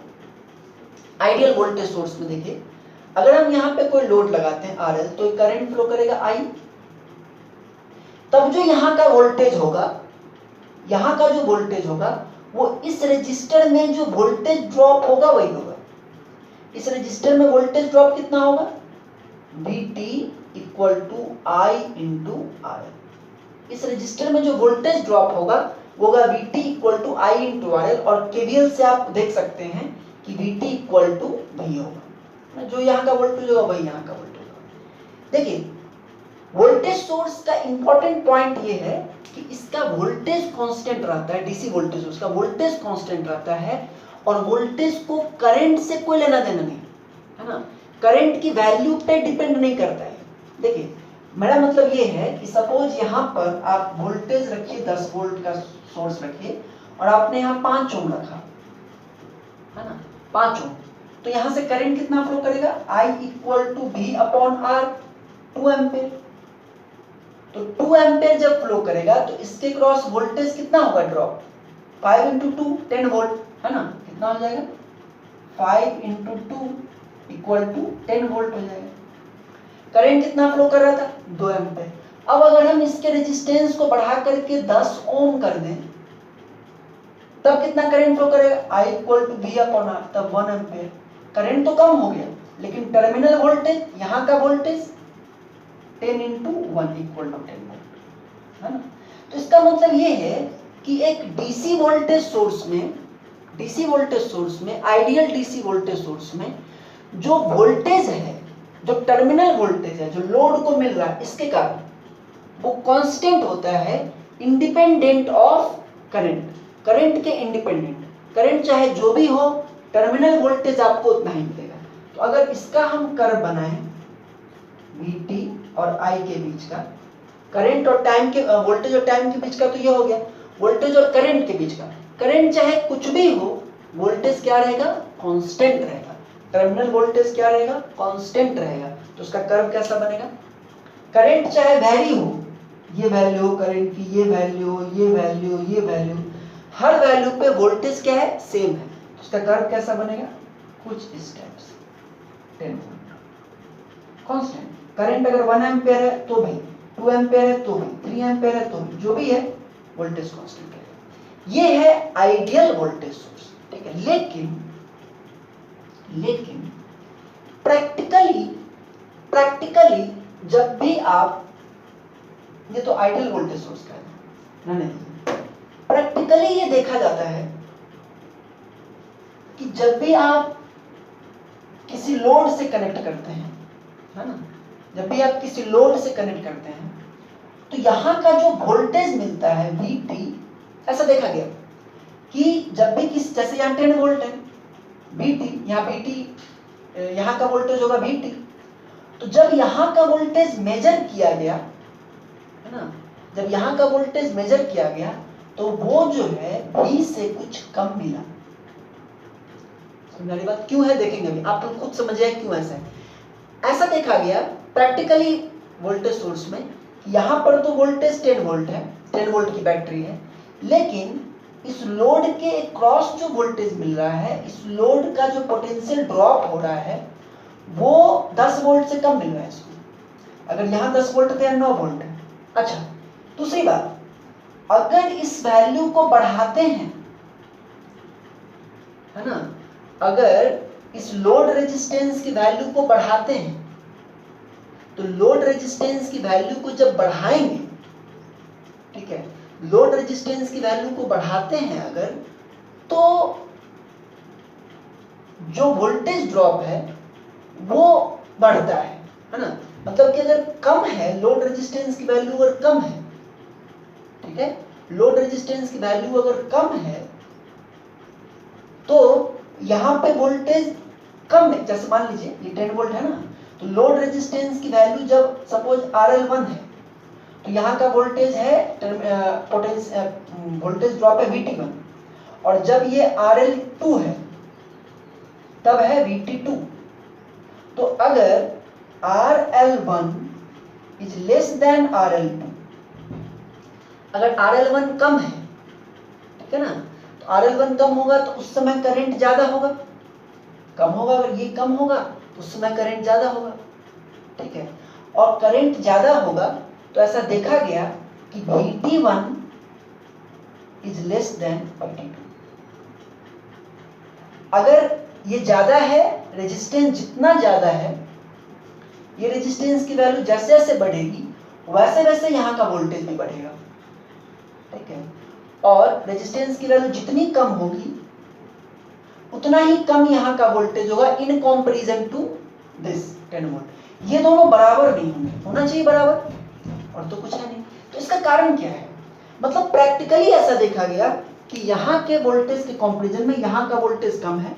आइडियल वोल्टेज सोर्स में देखिए अगर हम यहाँ पे कोई लोड लगाते हैं RL तो करंट फ्लो करेगा I, तब जो यहाँ का वोल्टेज होगा, यहाँ का जो वोल्टेज होगा वो इस रेजिस्टर में जो वोल्टेज ड्रॉप होगा वही होगा। इस रेजिस्टर में वोल्टेज ड्रॉप कितना होगा, VT equal to I into RL। इस रेजिस्टर में जो वोल्टेज ड्रॉप होगा वो होगा VT equal to I into RL, और KVL से आप देख सकते हैं कि VT इक्वल टू वही होगा, जो यहाँ का वोल्टेज होगा वही यहाँ का वोल्टेज होगा। देखिए वोल्टेज सोर्स का इंपॉर्टेंट पॉइंट ये है कि इसका वोल्टेज कांस्टेंट रहता है, डीसी वोल्टेज सोर्स का वोल्टेज कांस्टेंट रहता है, और वोल्टेज को करंट से कोई लेना देना नहीं, है ना, करंट की वैल्यू पे डिपेंड नहीं करता है। देखिए मेरा मतलब ये है कि सपोज यहाँ पर आप वोल्टेज रखिए 10 वोल्ट का सोर्स रखिए और आपने यहाँ 5 ओम रखा, है ना, 5 ओम, तो यहाँ से करंट कितना फ्लो करेगा, I equal to V upon R, 2 ampere. तो 2 एम्पेयर जब फ्लो करेगा तो इसके क्रॉस वोल्टेज कितना होगा ड्रॉप, 5 इंटू 2 10 वोल्ट, है ना, कितना हो जाएगा 5 इंटू 2 इक्वल टू 10 वोल्ट हो जाएगा। करंट कितना फ्लो कर रहा था, 2 एम्पेयर। अब अगर हम इसके रेजिस्टेंस को बढ़ा करके 10 ओम कर दें तब कितना करंट फ्लो करेगा, I equal to V upon R, तब 1 एम्पेयर। करंट तो कम हो गया लेकिन टर्मिनल वोल्टेज, यहाँ का voltage 10 into 1 equal to 10 volt, है ना। तो इसका मतलब ये है कि एक डीसी वोल्टेज सोर्स में आइडियल डीसी वोल्टेज सोर्स में जो वोल्टेज है, जो टर्मिनल वोल्टेज है, जो लोड को मिल रहा है, इसके कारण वो कांस्टेंट होता है, इंडिपेंडेंट ऑफ करंट, करंट के इंडिपेंडेंट। करंट चाहे जो भी हो, टर्मिनल वोल्टेज आपको उतना ही मिलेगा। तो अगर इसका हम कर्व बनाएं VT और I के बीच का, करंट और टाइम के, वोल्टेज और टाइम के बीच का, तो ये हो गया वोल्टेज और करंट के बीच का। करंट चाहे कुछ भी हो, वोल्टेज क्या रहेगा, कांस्टेंट रहेगा। टर्मिनल वोल्टेज क्या रहेगा, कांस्टेंट रहेगा। तो उसका कर्व कैसा बनेगा, करंट चाहे वैरी हो, ये वैल्यू हो करंट की, ये वैल्यू, ये वैल्यू, ये वैल्यू, हर वैल्यू पे वोल्टेज क्या है, सेम है। तो उसका कर्व कैसा बनेगा, कुछ इस टाइप से 10 वोल्ट कांस्टेंट। करंट अगर 1 एम्पियर है तो भाई 2 एम्पेयर है तो भी, 3 एम्पेयर है तो भी, जो भी है वोल्टेज कांस्टेंट रहेगा। ये है आइडियल वोल्टेज सोर्स, ठीक है। लेकिन प्रैक्टिकली जब भी आप, ये तो आइडियल वोल्टेज सोर्स का है ना, नहीं, प्रैक्टिकली ये देखा जाता है कि जब भी आप किसी लोड से कनेक्ट करते हैं, है ना, जब भी आप किसी लोड से कनेक्ट करते हैं तो यहां का जो वोल्टेज मिलता है Vt, ऐसा देखा गया कि जब भी किस, जैसे यहाँ 10 वोल्ट है Vt, यहाँ Vt, यहाँ का वोल्टेज होगा Vt, तो जब यहाँ का वोल्टेज मेजर किया गया, है ना, जब यहाँ का वोल्टेज मेजर किया गया तो वो जो है V से कुछ कम मिला। समझ वाली बात क्यों है देखेंगे अभी, आप लोग खुद समझिए क्यों ऐसा है। ऐसा देखा गया प्रैक्टिकली वोल्टेज सोर्स में, यहाँ पर तो वोल्टेज 10 वोल्ट है, 10 वोल्ट की बैटरी है, लेकिन इस लोड के क्रॉस जो वोल्टेज मिल रहा है, इस लोड का जो पोटेंशियल ड्रॉप हो रहा है वो 10 वोल्ट से कम मिल रहा है इसको। अगर यहाँ 10 वोल्ट थे, 9 वोल्ट है। अच्छा, दूसरी बात, अगर इस वैल्यू को बढ़ाते हैं, है ना, अगर इस लोड रेजिस्टेंस की वैल्यू को बढ़ाते हैं, तो लोड रेजिस्टेंस की वैल्यू को जब बढ़ाएंगे, ठीक है, लोड रेजिस्टेंस की वैल्यू को बढ़ाते हैं अगर, तो जो वोल्टेज ड्रॉप है वो बढ़ता है ना। मतलब कि अगर कम है लोड रेजिस्टेंस की वैल्यू, अगर कम है, ठीक है, लोड रेजिस्टेंस की वैल्यू अगर कम है तो यहां पे वोल्टेज कम है। जैसे मान लीजिए ये 10 वोल्ट है ना, तो लोड रेजिस्टेंस की वैल्यू जब सपोज RL1 है तो यहाँ का वोल्टेज है वोल्टेज ड्रॉप है VT1, और जब ये RL2 है तब है VT2। तो अगर RL1 is less than RL2, अगर RL1 कम है, ठीक है ना, तो RL1 कम होगा तो उस समय करंट ज्यादा होगा, कम होगा अगर ये कम होगा तो उस समय करंट ज्यादा होगा, ठीक है। और करंट ज्यादा होगा तो ऐसा देखा गया कि VT1 is less than VT2। अगर ये ज्यादा है, रेजिस्टेंस जितना ज्यादा है, ये रेजिस्टेंस की वैल्यू जैसे जैसे बढ़ेगी वैसे वैसे यहाँ का वोल्टेज भी बढ़ेगा, ठीक है। और रेजिस्टेंस की वैल्यू जितनी कम होगी उतना ही कम यहाँ का वोल्टेज होगा in comparison to this 10 volt. ये दोनों बराबर नहीं होंगे, होना चाहिए बराबर, और तो कुछ है नहीं। तो इसका कारण क्या है, मतलब प्रैक्टिकली ऐसा देखा गया कि यहाँ के वोल्टेज के कंपैरिजन में यहाँ का वोल्टेज कम है,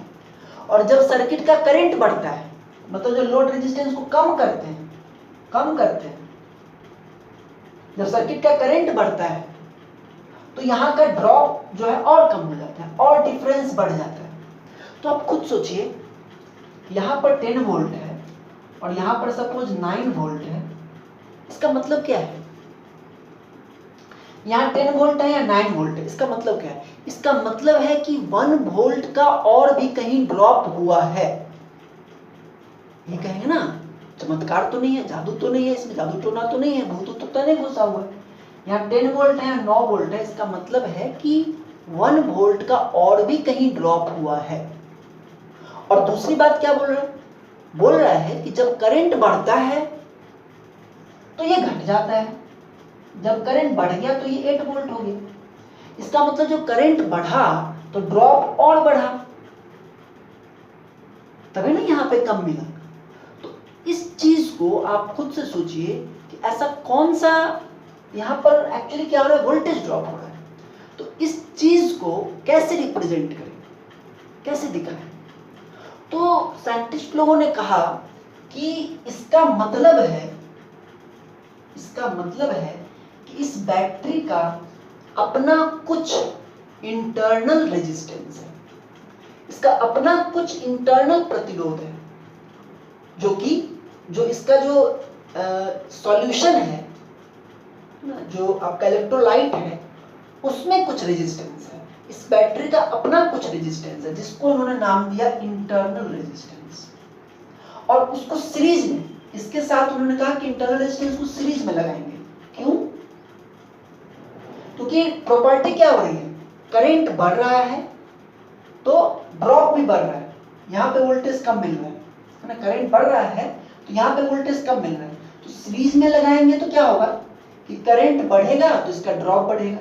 और जब सर्किट का करंट बढ़ता है, मतलब जो लोड रेजिस्टेंस को कम करते हैं, जब सर्किट का करंट बढ़ता है तो यहाँ का ड्रॉप जो है और कम हो जाता है और डिफरेंस बढ़ जाता है। तो आप खुद सोचिए, यहाँ पर 10 वोल्ट है और यहाँ पर सपोज 9 वोल्ट है, इसका मतलब क्या है, यहाँ 10 वोल्ट है या 9 वोल्ट है, इसका मतलब क्या है, इसका मतलब है कि 1 वोल्ट का और भी कहीं ड्रॉप हुआ है। ये कहेंगे ना, चमत्कार तो नहीं है, जादू तो नहीं है, इसमें जादू टोना तो नहीं है, भूत तो नहीं घुसा हुआ है। यहाँ 10 वोल्ट है या 9 वोल्ट है, इसका मतलब है कि 1 वोल्ट का और भी कहीं ड्रॉप हुआ है। और दूसरी बात क्या बोल रहा है कि जब करंट बढ़ता है तो ये घट जाता है, जब करंट बढ़ गया तो ये 8 वोल्ट हो गया। इसका मतलब जो करंट बढ़ा तो ड्रॉप और बढ़ा, तभी ना यहाँ पे कम मिला। तो इस चीज को आप खुद से सोचिए कि ऐसा कौन सा यहाँ पर एक्चुअली क्या हो रहा है, वोल्टेज ड्रॉप हो रहा है। तो इस चीज को कैसे रिप्रेजेंट करें, कैसे दिखाएं। तो साइंटिस्ट लोगों ने कहा कि इसका मतलब है कि इस बैटरी का अपना कुछ इंटरनल रेजिस्टेंस है, इसका अपना कुछ इंटरनल प्रतिरोध है, जो इसका जो सॉल्यूशन है ना, जो आपका इलेक्ट्रोलाइट है, उसमें कुछ रेजिस्टेंस है। इस बैटरी का अपना कुछ रेजिस्टेंस है जिसको उन्होंने नाम दिया इंटरनल रेजिस्टेंस। और उसको सीरीज में, इसके साथ उन्होंने कहा कि इंटरनल रेजिस्टेंस को सीरीज में लगाएंगे, क्यों? क्योंकि प्रॉपर्टी क्या हो रही है, करंट बढ़ रहा है तो ड्रॉप भी बढ़ रहा है, यहाँ पे वोल्टेज कम मिल रहा है ना, करंट बढ़ रहा है तो यहाँ पे वोल्टेज कम मिल रहा है, तो सीरीज में लगाएंगे तो क्या होगा कि करंट बढ़ेगा तो इसका ड्रॉप बढ़ेगा,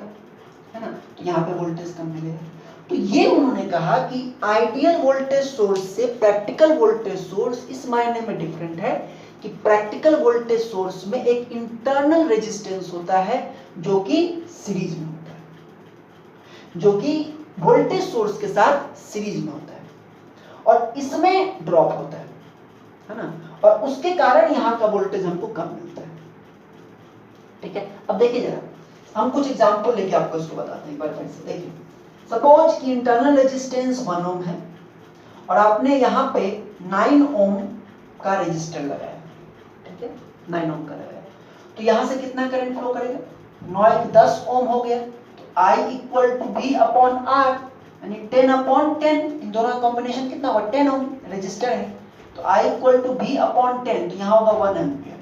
है ना, तो यहाँ पे वोल्टेज कम मिलेगा। तो ये उन्होंने कहा कि आइडियल वोल्टेज सोर्स से प्रैक्टिकल वोल्टेज सोर्स इस मायने में डिफरेंट है कि प्रैक्टिकल वोल्टेज सोर्स में एक इंटरनल रेजिस्टेंस होता है जो कि सीरीज में होता है, जो कि वोल्टेज सोर्स के साथ सीरीज में होता है, और इसमें ड्रॉप होता है ना, और उसके कारण यहाँ का वोल्टेज हमको कम मिलता है। ठीक है, अब देखिए जरा हम कुछ एग्जांपल लेके आपको इसको बताते हैं एक बार फिर से। देखिए सपोज कि इंटरनल रेजिस्टेंस 1 ओम है और आपने यहाँ पे 9 ओम का रेजिस्टर लगाया, ठीक है, 9 ओम का लगाया, तो यहाँ से कितना करंट फ्लो करेगा, 9 एक 10 ओम हो गया, तो I equal to V upon R यानी 10 अपॉन 10, इन दोनों का कॉम्बिनेशन कितना हुआ 10 ओम रेजिस्टर है, तो I equal to V upon 10, तो यहाँ होगा 1 एम्पियर,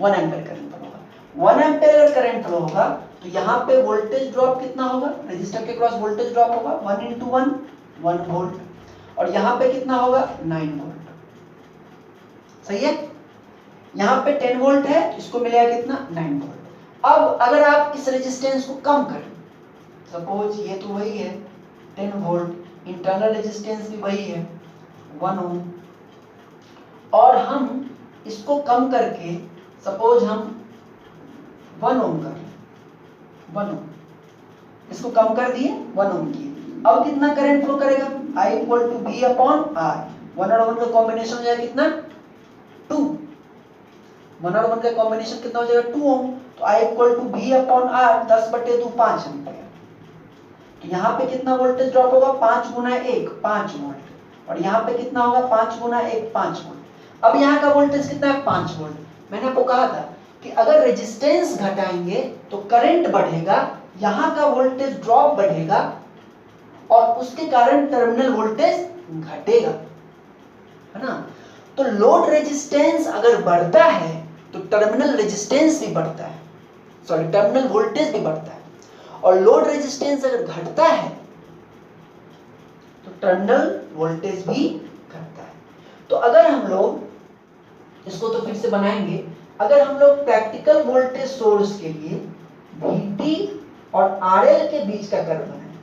1 एम्पियर करंट फ्लो होगा। 1 एम्पियर अगर करंट फ्लो होगा तो यहाँ पे वोल्टेज ड्रॉप कितना होगा, रेजिस्टर के क्रॉस वोल्टेज ड्रॉप होगा 1 into 1 1 वोल्ट, और यहाँ पे कितना होगा 9 वोल्ट, सही है। यहाँ पे 10 वोल्ट है तो इसको मिलेगा कितना 9 वोल्ट। अब अगर आप इस रेजिस्टेंस को कम करें, सपोज ये तो वही है 10 वोल्ट, इंटरनल रेजिस्टेंस भी वही है 1 ओम, और हम इसको कम करके सपोज हम 1 ओम कर 1 ओम, इसको कम कर दिए 1 ओम किए, अब कितना करंट फ्लो करेगा, I equal to V upon R, 1 और 1 का कॉम्बिनेशन हो जाएगा कितना 2, 1 और 1 का कॉम्बिनेशन कितना हो जाएगा 2 ओम, तो I equal to V upon R 10/2 5 ampere, तो यहाँ पे कितना वोल्टेज ड्रॉप होगा 5 गुना 1 5 वोल्ट, और यहाँ पे कितना होगा 5 गुना 1 5 वोल्ट। अब यहाँ का वोल्टेज कितना है 5 वोल्ट। मैंने आपको कहा था कि अगर रेजिस्टेंस घटाएंगे तो करंट बढ़ेगा, यहाँ का वोल्टेज ड्रॉप बढ़ेगा और उसके कारण टर्मिनल वोल्टेज घटेगा, है ना। तो लोड रेजिस्टेंस अगर बढ़ता है तो टर्मिनल रेजिस्टेंस भी बढ़ता है, सॉरी टर्मिनल वोल्टेज भी बढ़ता है, और लोड रेजिस्टेंस अगर घटता है तो टर्मिनल वोल्टेज भी घटता है। तो अगर हम लोग इसको तो फिर से बनाएंगे, अगर हम लोग प्रैक्टिकल वोल्टेज सोर्स के लिए VT और RL के बीच का कर्व बनाएं,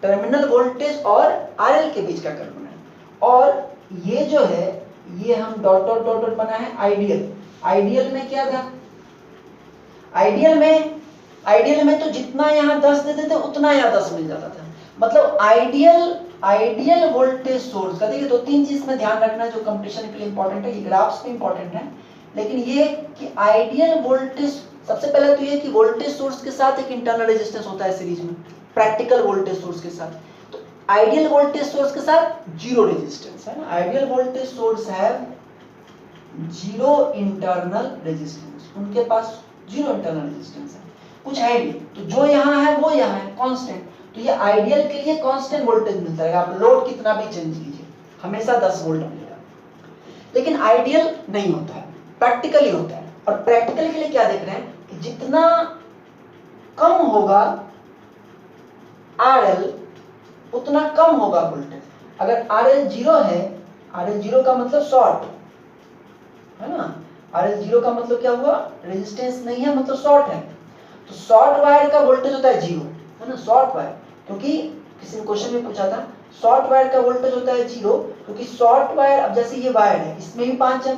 टर्मिनल वोल्टेज और RL के बीच का कर्व बनाएं, और ये जो है ये हम डॉट डॉट डॉट डॉट बना है आइडियल। आइडियल में क्या था, आइडियल में तो जितना यहाँ 10 देते थे उतना यहाँ 10 मिल जाता था, मतलब आइडियल वोल्टेज सोर्स का। देखिए 2-3 चीज में ध्यान रखना जो कंपटीशन के लिए इंपॉर्टेंट है, ये ग्राफ्स भी इंपॉर्टेंट है, लेकिन ये कि आइडियल वोल्टेज, सबसे पहले तो ये कि वोल्टेज सोर्स के साथ एक इंटरनल रेजिस्टेंस होता है सीरीज में, प्रैक्टिकल वोल्टेज सोर्स के साथ। तो आइडियल वोल्टेज सोर्स के साथ जीरो रेजिस्टेंस है ना, आइडियल वोल्टेज सोर्स है जीरो इंटरनल रेजिस्टेंस, उनके पास जीरो इंटरनल रेजिस्टेंस है, कुछ है नहीं, तो जो यहाँ है वो यहाँ है कांस्टेंट, तो ये आइडियल के लिए कांस्टेंट वोल्टेज मिलता है, आप लोड कितना भी चेंज कीजिए हमेशा 10 वोल्ट मिलेगा। लेकिन आइडियल नहीं होता है, प्रैक्टिकली होता है, और प्रैक्टिकल के लिए क्या देख रहे हैं कि जितना कम होगा RL उतना कम होगा वोल्टेज। अगर RL 0 है, RL 0 का मतलब शॉर्ट है ना, RL 0 का मतलब क्या हुआ, रेजिस्टेंस नहीं है मतलब शॉर्ट है, तो शॉर्ट वायर का वोल्टेज होता है 0, है ना, शॉर्ट वायर, क्योंकि किसी ने क्वेश्चन में पूछा था शॉर्ट वायर का वोल्टेज होता है 0, क्योंकि शॉर्ट वायर, अब जैसे ये वायर है इसमें भी 5 है,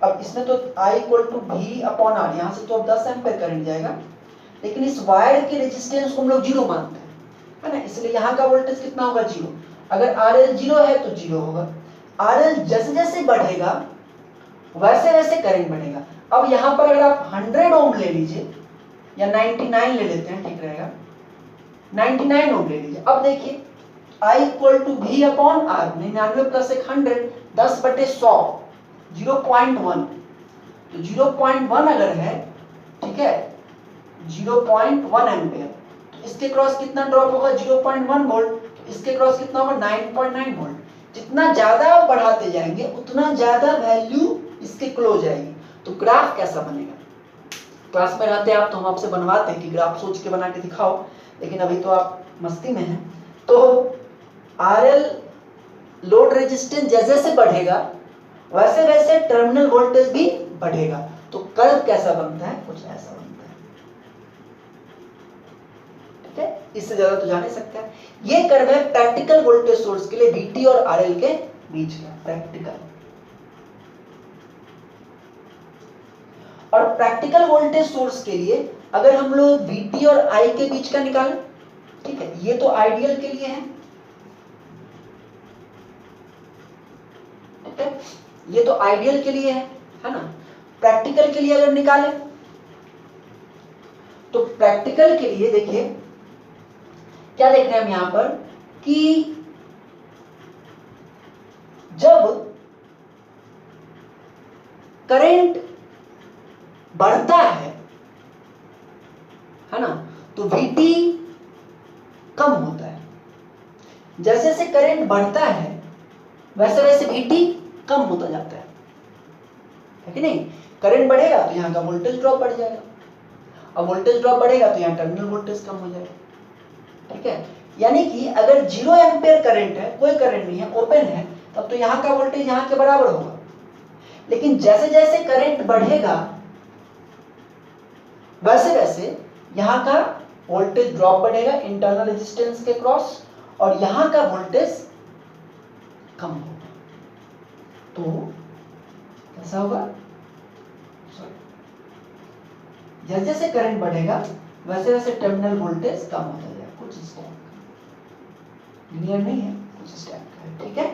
अब इसमें तो I equal to V upon R, यहाँ से तो अब 10 एम्पियर करंट जाएगा, लेकिन इस वायर के रेजिस्टेंस को हम लोग 0 मानते हैं, है ना, इसलिए यहाँ का वोल्टेज कितना होगा 0। अगर RL 0 है तो 0 होगा, RL जैसे जैसे बढ़ेगा वैसे वैसे करंट बढ़ेगा। अब यहाँ पर अगर आप 100 ओम ले लीजिए या 99 ले लेते हैं, ठीक रहेगा, 99 ओम ले लीजिए। अब देखिए I equal to V upon R, 99 plus 100 10/100 0.1, तो 0.1 अगर है, ठीक है, 0.1 एम्पियर, तो इसके क्रॉस कितना ड्रॉप होगा 0.1 वोल्ट, तो इसके क्रॉस कितना होगा 9.9 वोल्ट। जितना ज्यादा आप बढ़ाते जाएंगे उतना ज्यादा वैल्यू इसके क्लोज आएगी। तो ग्राफ कैसा बनेगा, क्लास में रहते आप तो हम आपसे बनवाते कि ग्राफ सोच के बना के दिखाओ, लेकिन अभी तो आप मस्ती में हैं। तो RL लोड रेजिस्टेंस जैसे जैसे बढ़ेगा वैसे वैसे टर्मिनल वोल्टेज भी बढ़ेगा। तो कर्व कैसा बनता है, कुछ ऐसा बनता है। ठीक है, इससे ज्यादा तो जा नहीं सकता है। ये कर्व है प्रैक्टिकल वोल्टेज सोर्स के लिए VT और RL के बीच का, प्रैक्टिकल। और प्रैक्टिकल वोल्टेज सोर्स के लिए अगर हम लोग VT और I के बीच का निकालें, ठीक है, ये तो आइडियल के लिए है, ठीक है, ये तो आइडियल के लिए है ना। प्रैक्टिकल के लिए अगर निकालें तो प्रैक्टिकल के लिए देखिए क्या देख रहे हैं हम यहां पर कि जब करंट बढ़ता है ना, तो VT कम होता है। जैसे जैसे करंट बढ़ता है वैसे वैसे VT कम होता जाता है कि नहीं। करंट बढ़ेगा तो यहाँ का वोल्टेज ड्रॉप बढ़ जाएगा, और वोल्टेज ड्रॉप बढ़ेगा तो यहाँ टर्मिनल वोल्टेज कम हो जाएगा। ठीक है, यानी कि अगर 0 एम्पियर करंट है, कोई करंट नहीं है, ओपन है, तब तो यहाँ का वोल्टेज यहाँ के बराबर होगा। लेकिन जैसे जैसे करंट बढ़ेगा वैसे वैसे यहाँ का वोल्टेज ड्रॉप बढ़ेगा इंटरनल रेजिस्टेंस के क्रॉस, और यहाँ का वोल्टेज कम होगा। तो कैसा होगा, जैसे जैसे करंट बढ़ेगा वैसे वैसे टर्मिनल वोल्टेज कम होता जाएगा। कुछ इस टाइप का, लिनियर नहीं है, कुछ इस टाइप का है। ठीक है,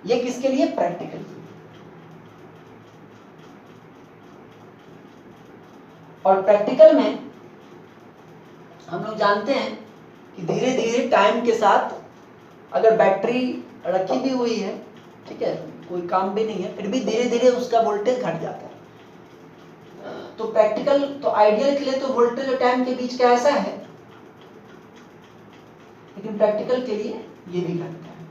ये किसके लिए, प्रैक्टिकल के लिए। और प्रैक्टिकल में हम लोग जानते हैं कि धीरे धीरे टाइम के साथ अगर बैटरी रखी भी हुई है, ठीक है, कोई काम भी नहीं है, फिर भी धीरे धीरे उसका वोल्टेज घट जाता है। तो प्रैक्टिकल तो आइडियल के लिए तो वोल्टेज और टाइम के बीच का ऐसा है, लेकिन प्रैक्टिकल के लिए ये भी घटता है।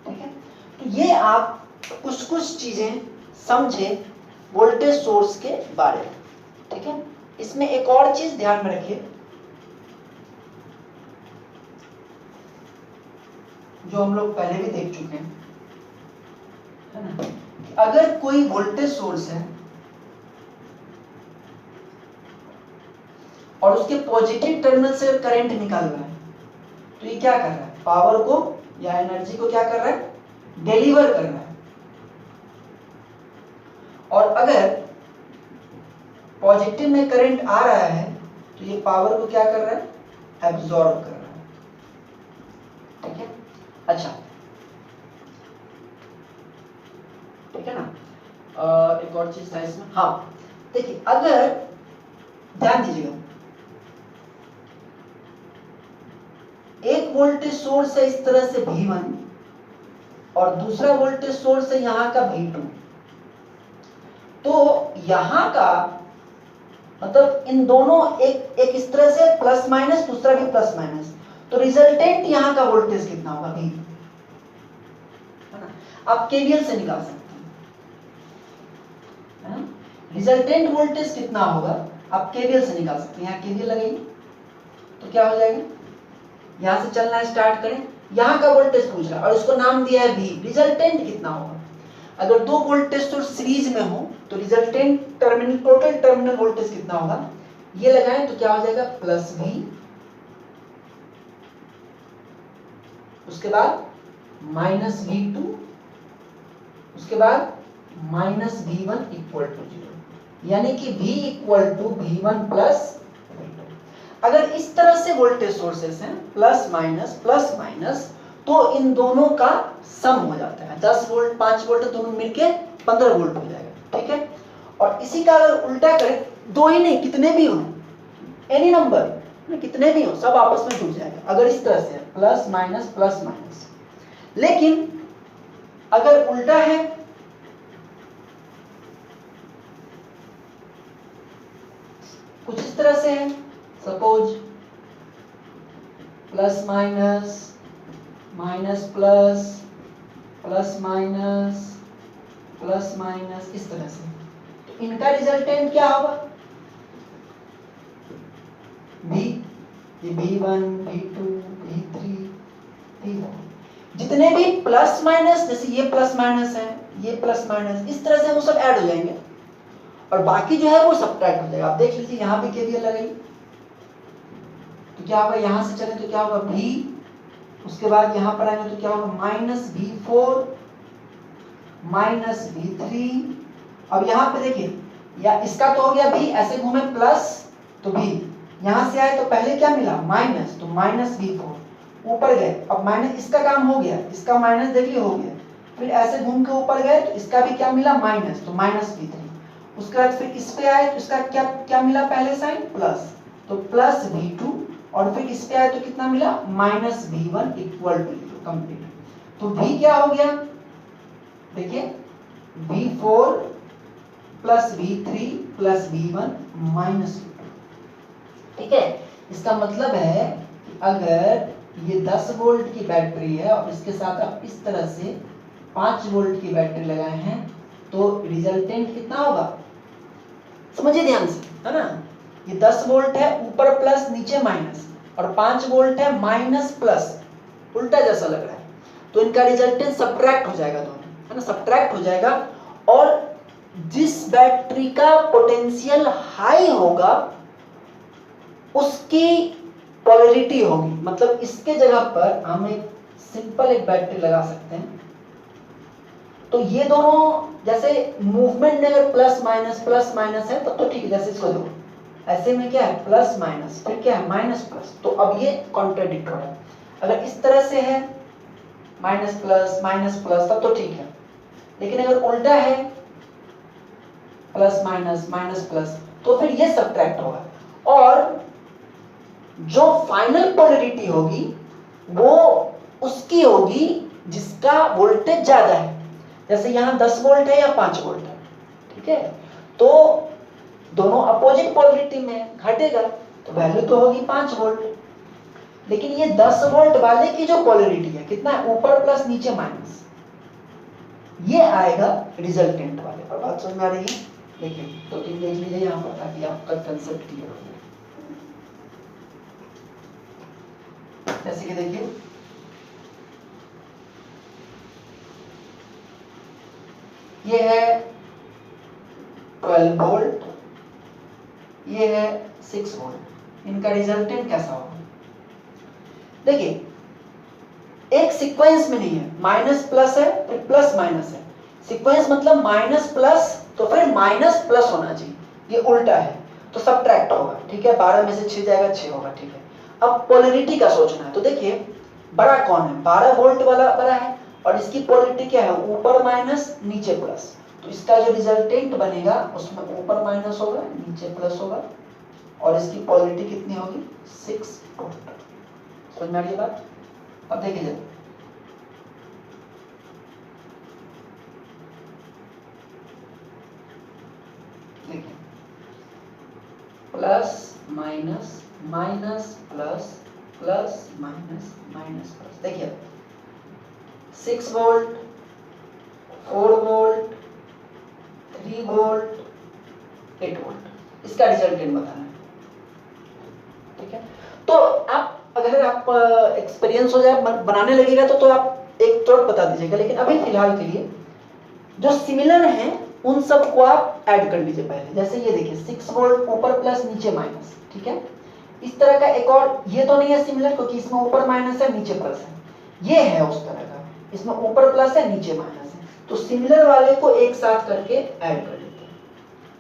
ठीक है, तो ये आप कुछ कुछ चीजें समझे वोल्टेज सोर्स के बारे में। ठीक है, इसमें एक और चीज ध्यान में रखिए जो हम लोग पहले भी देख चुके हैं, है ना। अगर कोई वोल्टेज सोर्स है और उसके पॉजिटिव टर्मिनल से करंट निकल रहा है, तो ये क्या कर रहा है, पावर को या एनर्जी को क्या कर रहा है, डिलीवर कर रहा है। और अगर पॉजिटिव में करंट आ रहा है तो ये पावर को क्या कर रहा है, एब्जॉर्ब कर रहा है। ठीक है, अच्छा, ठीक है ना। एक और चीज था इसमें, हाँ देखिए, अगर ध्यान दीजिएगा, एक वोल्टेज सोर्स है इस तरह से V1 और दूसरा वोल्टेज सोर्स है यहाँ का V2, तो यहाँ का मतलब इन दोनों एक इस तरह से प्लस माइनस, दूसरा भी प्लस माइनस, तो रिजल्टेंट यहाँ का वोल्टेज कितना होगा, V, है ना। आप KVL से निकाल सकते हैं, रिजल्टेंट वोल्टेज कितना होगा आप KVL से निकाल सकते हैं। यहाँ KVL लगाइए तो क्या हो जाएगा, यहां से चलना स्टार्ट करें, यहाँ का वोल्टेज पूछ रहा है और इसको नाम दिया है V, रिजल्टेंट कितना होगा। अगर दो वोल्टेज सोर्स सीरीज में हो तो resultant terminal, total terminal voltage कितना होगा, ये लगाएं तो क्या हो जाएगा, प्लस V, उसके बाद माइनस V2, उसके बाद माइनस V1 इक्वल टू 0, यानी कि V equal to V1 plus V2। अगर इस तरह से वोल्टेज सोर्सेस हैं प्लस माइनस, तो इन दोनों का सम हो जाता है, 10 वोल्ट 5 वोल्ट दोनों मिलके 15 वोल्ट हो जाएगा। ठीक है, और इसी का अगर उल्टा करें, दो ही नहीं कितने भी हो, एनी नंबर कितने भी हो, सब आपस में जुड़ जाएगा अगर इस तरह से प्लस माइनस। लेकिन अगर उल्टा है, कुछ इस तरह से है, suppose plus minus plus minus plus minus इस तरह से, तो इनका रिजल्टेंट क्या होगा? V, ये V1, V2, V3, V4, जितने भी प्लस माइनस, जैसे ये प्लस माइनस है, ये प्लस माइनस, इस तरह से वो सब ऐड हो जाएंगे और बाकी जो है वो सब्ट्रैक्ट हो जाएगा। आप देख लीजिए यहाँ पे केवीएल लगाइए, तो क्या होगा? यहाँ से चले तो क्या होगा? V, उसके बाद यहाँ पर आएंगे तो क्या होगा? Minus V4 minus V3। अब यहाँ पे देखिए, या इसका तो हो गया V, ऐसे घूमे प्लस तो V, यहाँ से आए तो पहले क्या मिला? माइनस, तो माइनस V4, ऊपर गए, अब माइनस, इसका काम हो गया, इसका माइनस देखिए हो गया, फिर ऐसे घूम के ऊपर गए तो इसका भी क्या मिला? माइनस, तो माइनस V3। उसके बाद फिर इस पे आए तो इसका क्या क्या मिला? पहले साइन प्लस, तो प्लस V2, और फिर इस पे आए तो कितना मिला? Minus V1 equal to 0 complete. तो V क्या हो गया? देखिए V4 plus V3 plus V1 minus V2। ठीक है, इसका मतलब है कि अगर ये 10 वोल्ट की बैटरी है और इसके साथ आप इस तरह से 5 वोल्ट की बैटरी लगाए हैं तो रिजल्टेंट कितना होगा? समझिए ध्यान से, है ना? ये 10 वोल्ट है, ऊपर प्लस नीचे माइनस, और 5 वोल्ट है माइनस प्लस, उल्टा जैसा लग रहा है, तो इनका रिजल्टेंट सब्ट्रैक्ट हो जाएगा दोनों, है ना? सब्ट्रैक्ट हो जाएगा, और जिस बैटरी का पोटेंशियल हाई होगा उसकी पोलैरिटी होगी, मतलब इसके जगह पर हम एक सिंपल एक बैटरी लगा सकते हैं, तो ये दोनों जैसे मूवमेंट में अगर प्लस माइनस है तब तो ठीक है, जैसे इसको देखो, ऐसे में क्या है? प्लस माइनस, फिर क्या है? माइनस प्लस, तो अब ये कॉन्ट्राडिक्ट हो रहा है। अगर इस तरह से है माइनस प्लस तब तो ठीक है, लेकिन अगर उल्टा है प्लस माइनस प्लस, तो फिर ये सब्ट्रैक्ट होगा, और जो फाइनल पोलैरिटी होगी वो उसकी होगी जिसका वोल्टेज ज्यादा है, जैसे यहाँ 10 वोल्ट है या 5 वोल्ट है, ठीक है? तो दोनों अपोजिट पोलैरिटी में घटेगा, तो वैल्यू तो होगी 5 वोल्ट, लेकिन ये 10 वोल्ट वाले की जो पोलैरिटी है कितना है? ऊपर प्लस नीचे माइनस, ये आएगा रिजल्टेंट वाले पर। बात समझ में आ रही है? देखिए तो तुम देख लीजिए यहाँ पर ताकि आपका कंसेप्ट क्लियर हो। जैसे कि देखिए ये है 12 वोल्ट, ये है 6 वोल्ट, इनका रिजल्टेंट कैसा होगा? देखिए एक सीक्वेंस में नहीं है, माइनस प्लस है फिर प्लस माइनस है, सीक्वेंस मतलब माइनस प्लस तो फिर माइनस प्लस होना चाहिए, ये उल्टा है तो सब्ट्रैक्ट होगा, ठीक है? 12 में से 6 जाएगा 6 होगा, ठीक है? अब पोलैरिटी का सोचना है, तो देखिए बड़ा कौन है? 12 वोल्ट वाला बड़ा है, और इसकी पोलैरिटी क्या है? ऊपर माइनस नीचे प्लस, तो इसका जो रिजल्टेंट बनेगा उसमें ऊपर माइनस होगा नीचे प्लस होगा, और इसकी पोलैरिटी कितनी होगी? 6 वोल्ट। समझ में आ रही है बात? अब देखिए जरा, देखिए plus minus minus plus plus minus minus plus, देखिए 6 वोल्ट 4 वोल्ट 3 वोल्ट 8 वोल्ट, इसका रिजल्टेंट बताना है, ठीक है? तो आप अगर आप एक्सपीरियंस हो जाए बनाने लगेगा तो आप एक तुरंत बता दीजिएगा, लेकिन अभी फिलहाल के लिए जो सिमिलर हैं उन सब को आप ऐड कर लीजिए पहले। जैसे ये देखिए 6 वोल्ट ऊपर प्लस नीचे माइनस, ठीक है? इस तरह का एक और, ये तो नहीं है सिमिलर क्योंकि इसमें ऊपर माइनस है नीचे प्लस है, ये है उस तरह का, इसमें ऊपर प्लस है नीचे माइनस है, तो सिमिलर वाले को एक साथ करके ऐड कर लेते हैं।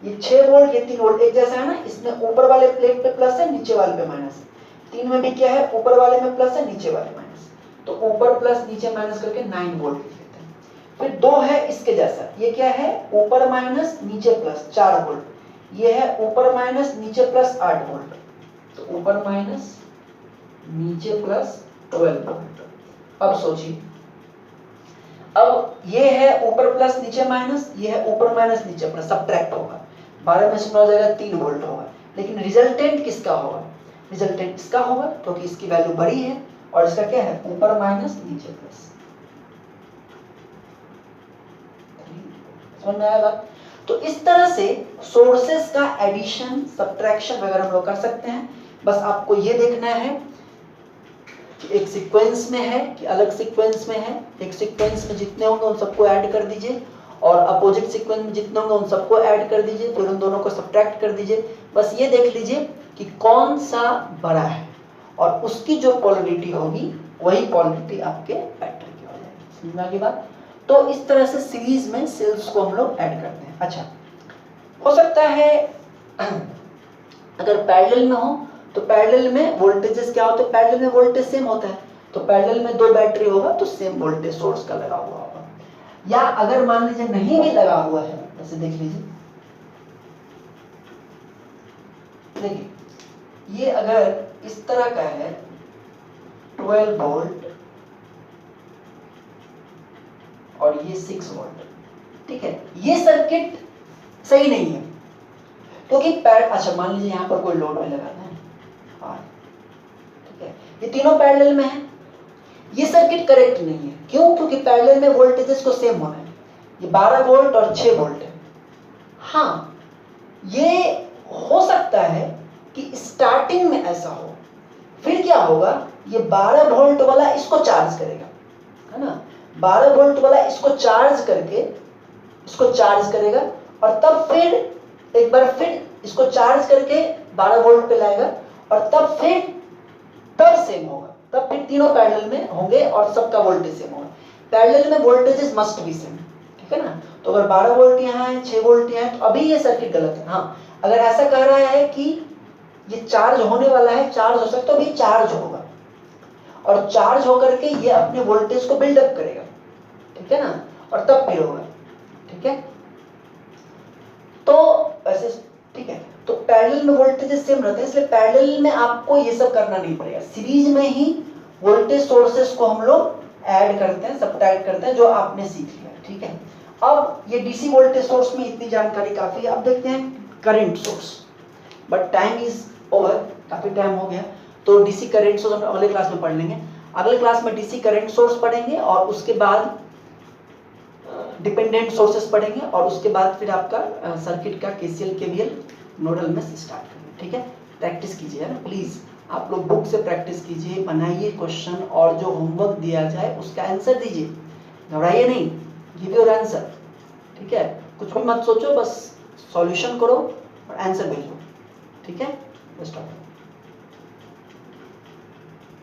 ये 6 वोल्ट ये 3 वोल्ट एक जैसा है ना, इसमें ऊपर वाले प्लेट पे प्लस है नीचे वाले पे माइनस है, 3 में भी क्या है? ऊपर वाले में प्लस है नीचे वाले माइनस, तो ऊपर प्लस नीचे माइनस करके 9 वोल्ट लिख लेते हैं। फिर 2 है इसके जैसा, ये क्या है? ऊपर माइनस नीचे प्लस 4 वोल्ट, ये है ऊपर माइनस नीचे प्लस 8 वोल्ट, तो ऊपर माइनस नीचे प्लस 12 वोल्ट। अब सोचिए, अब ये है ऊपर प्लस नीचे माइनस, ये है ऊपर माइनस नीचे प्लस, सब्ट्रैक्ट होगा, 12 में से 9 जाएगा 3 वोल्ट होगा, लेकिन रिजल्टेंट किसका होगा? रिजल्टेंट इसका होगा क्योंकि इसकी वैल्यू बड़ी है, और इसका क्या है? ऊपर माइनस नीचे प्लस। समझ में आया बात? तो इस तरह से सोर्सेस का एडिशन सब्ट्रैक्शन वगैरह हम लोग कर सकते हैं। बस आपको ये देखना है कि एक सीक्वेंस में है कि अलग सीक्वेंस में है। एक सीक्वेंस में जितने होंगे उन सबको ऐड कर दीजिए और अपोजिट सीक्वेंस में जितने होंगे उन सबको ऐड कर दीजिए, फिर उन दोनों को सब्ट्रैक्ट कर दीजिए। बस ये देख लीजिए कि कौन सा बड़ा है और उसकी जो पोलरिटी होगी वही पोलरिटी आपके वेक्टर की हो जाएगी। समझ में आ गई बात? तो इस तरह से सीरीज में सेल्स को हम लोग ऐड करते हैं। अच्छा, हो सकता है अगर पैरेलल में हो तो पैरेलल में वोल्टेजेस क्या होते हैं? पैरेलल में वोल्टेज सेम होता है, तो पैरेलल में 2 बैटरी होगा तो सेम वोल्टेज सोर्स का लगा हुआ होगा। या अगर मान लीजिए नहीं भी लगा हुआ है, जैसे देख लीजिए, देखिए ये अगर इस तरह का है 12 वोल्ट और ये 6 वोल्ट, ठीक है, ये सर्किट सही नहीं है क्योंकि अच्छा मान लीजिए यहाँ पर कोई लोड में लगाना है, ठीक है, ये तीनों पैरेलल में है, ये सर्किट करेक्ट नहीं है। क्यों? क्योंकि पैरेलल में वोल्टेजेस को सेम होना है। ये 12 वोल्ट और 6 वोल्ट है। हाँ, ये हो सकता है कि स्टार्टिंग में ऐसा हो, फिर क्या होगा, ये 12 वोल्ट वाला इसको चार्ज करेगा, है ना, 12 वोल्ट वाला इसको चार्ज करके इसको चार्ज करेगा और तब फिर एक बार फिर इसको चार्ज करके 12 वोल्ट पे लाएगा और तब सेम होगा, तब फिर तीनों पैरेलल में होंगे और सबका वोल्टेज सेम होगा। पैरेलल में वोल्टेजेस मस्ट बी सेम, ठीक है ना। तो अगर 12 वोल्ट यहाँ है, 6 वोल्ट यहाँ है, तो अभी ये सर्किट गलत है। हाँ, अगर ऐसा कह रहा है कि ये चार्ज होने वाला है, चार्ज हो सकता है, तो भी चार्ज होगा और चार्ज होकर के ये अपने वोल्टेज को बिल्डअप करेगा, ठीक है ना, और तब फिर होगा, ठीक है। तो ऐसे, ठीक है, तो पैरेलल में वोल्टेजेस सेम रहते हैं, इसलिए पैरेलल में आपको ये सब करना नहीं पड़ेगा। सीरीज में ही वोल्टेज सोर्सेस को हम लोग ऐड करते हैं, सब्ट्रैक्ट करते हैं, जो आपने सीख लिया, ठीक है। अब ये डीसी वोल्टेज सोर्स में इतनी जानकारी काफी है। अब देखते हैं current source, but time is over, काफी टाइम हो गया, तो डीसी करंट सोर्स हम अगले क्लास में पढ़ लेंगे। अगले क्लास में डीसी करंट सोर्स पढ़ेंगे और उसके बाद डिपेंडेंट सोर्सेस पढ़ेंगे और उसके बाद फिर आपका सर्किट का केसीएल केवीएल नोडल में स्टार्ट करेंगे, ठीक है। प्रैक्टिस कीजिए ना प्लीज, आप लोग बुक से प्रैक्टिस कीजिए, बनाइए क्वेश्चन और जो होमवर्क दिया जाए उसका आंसर दीजिए, घबराइए नहीं, गिव योर आंसर, ठीक है। कुछ भी मत सोचो, बस सॉल्यूशन करो और आंसर भेजो, ठीक है। Best of luck.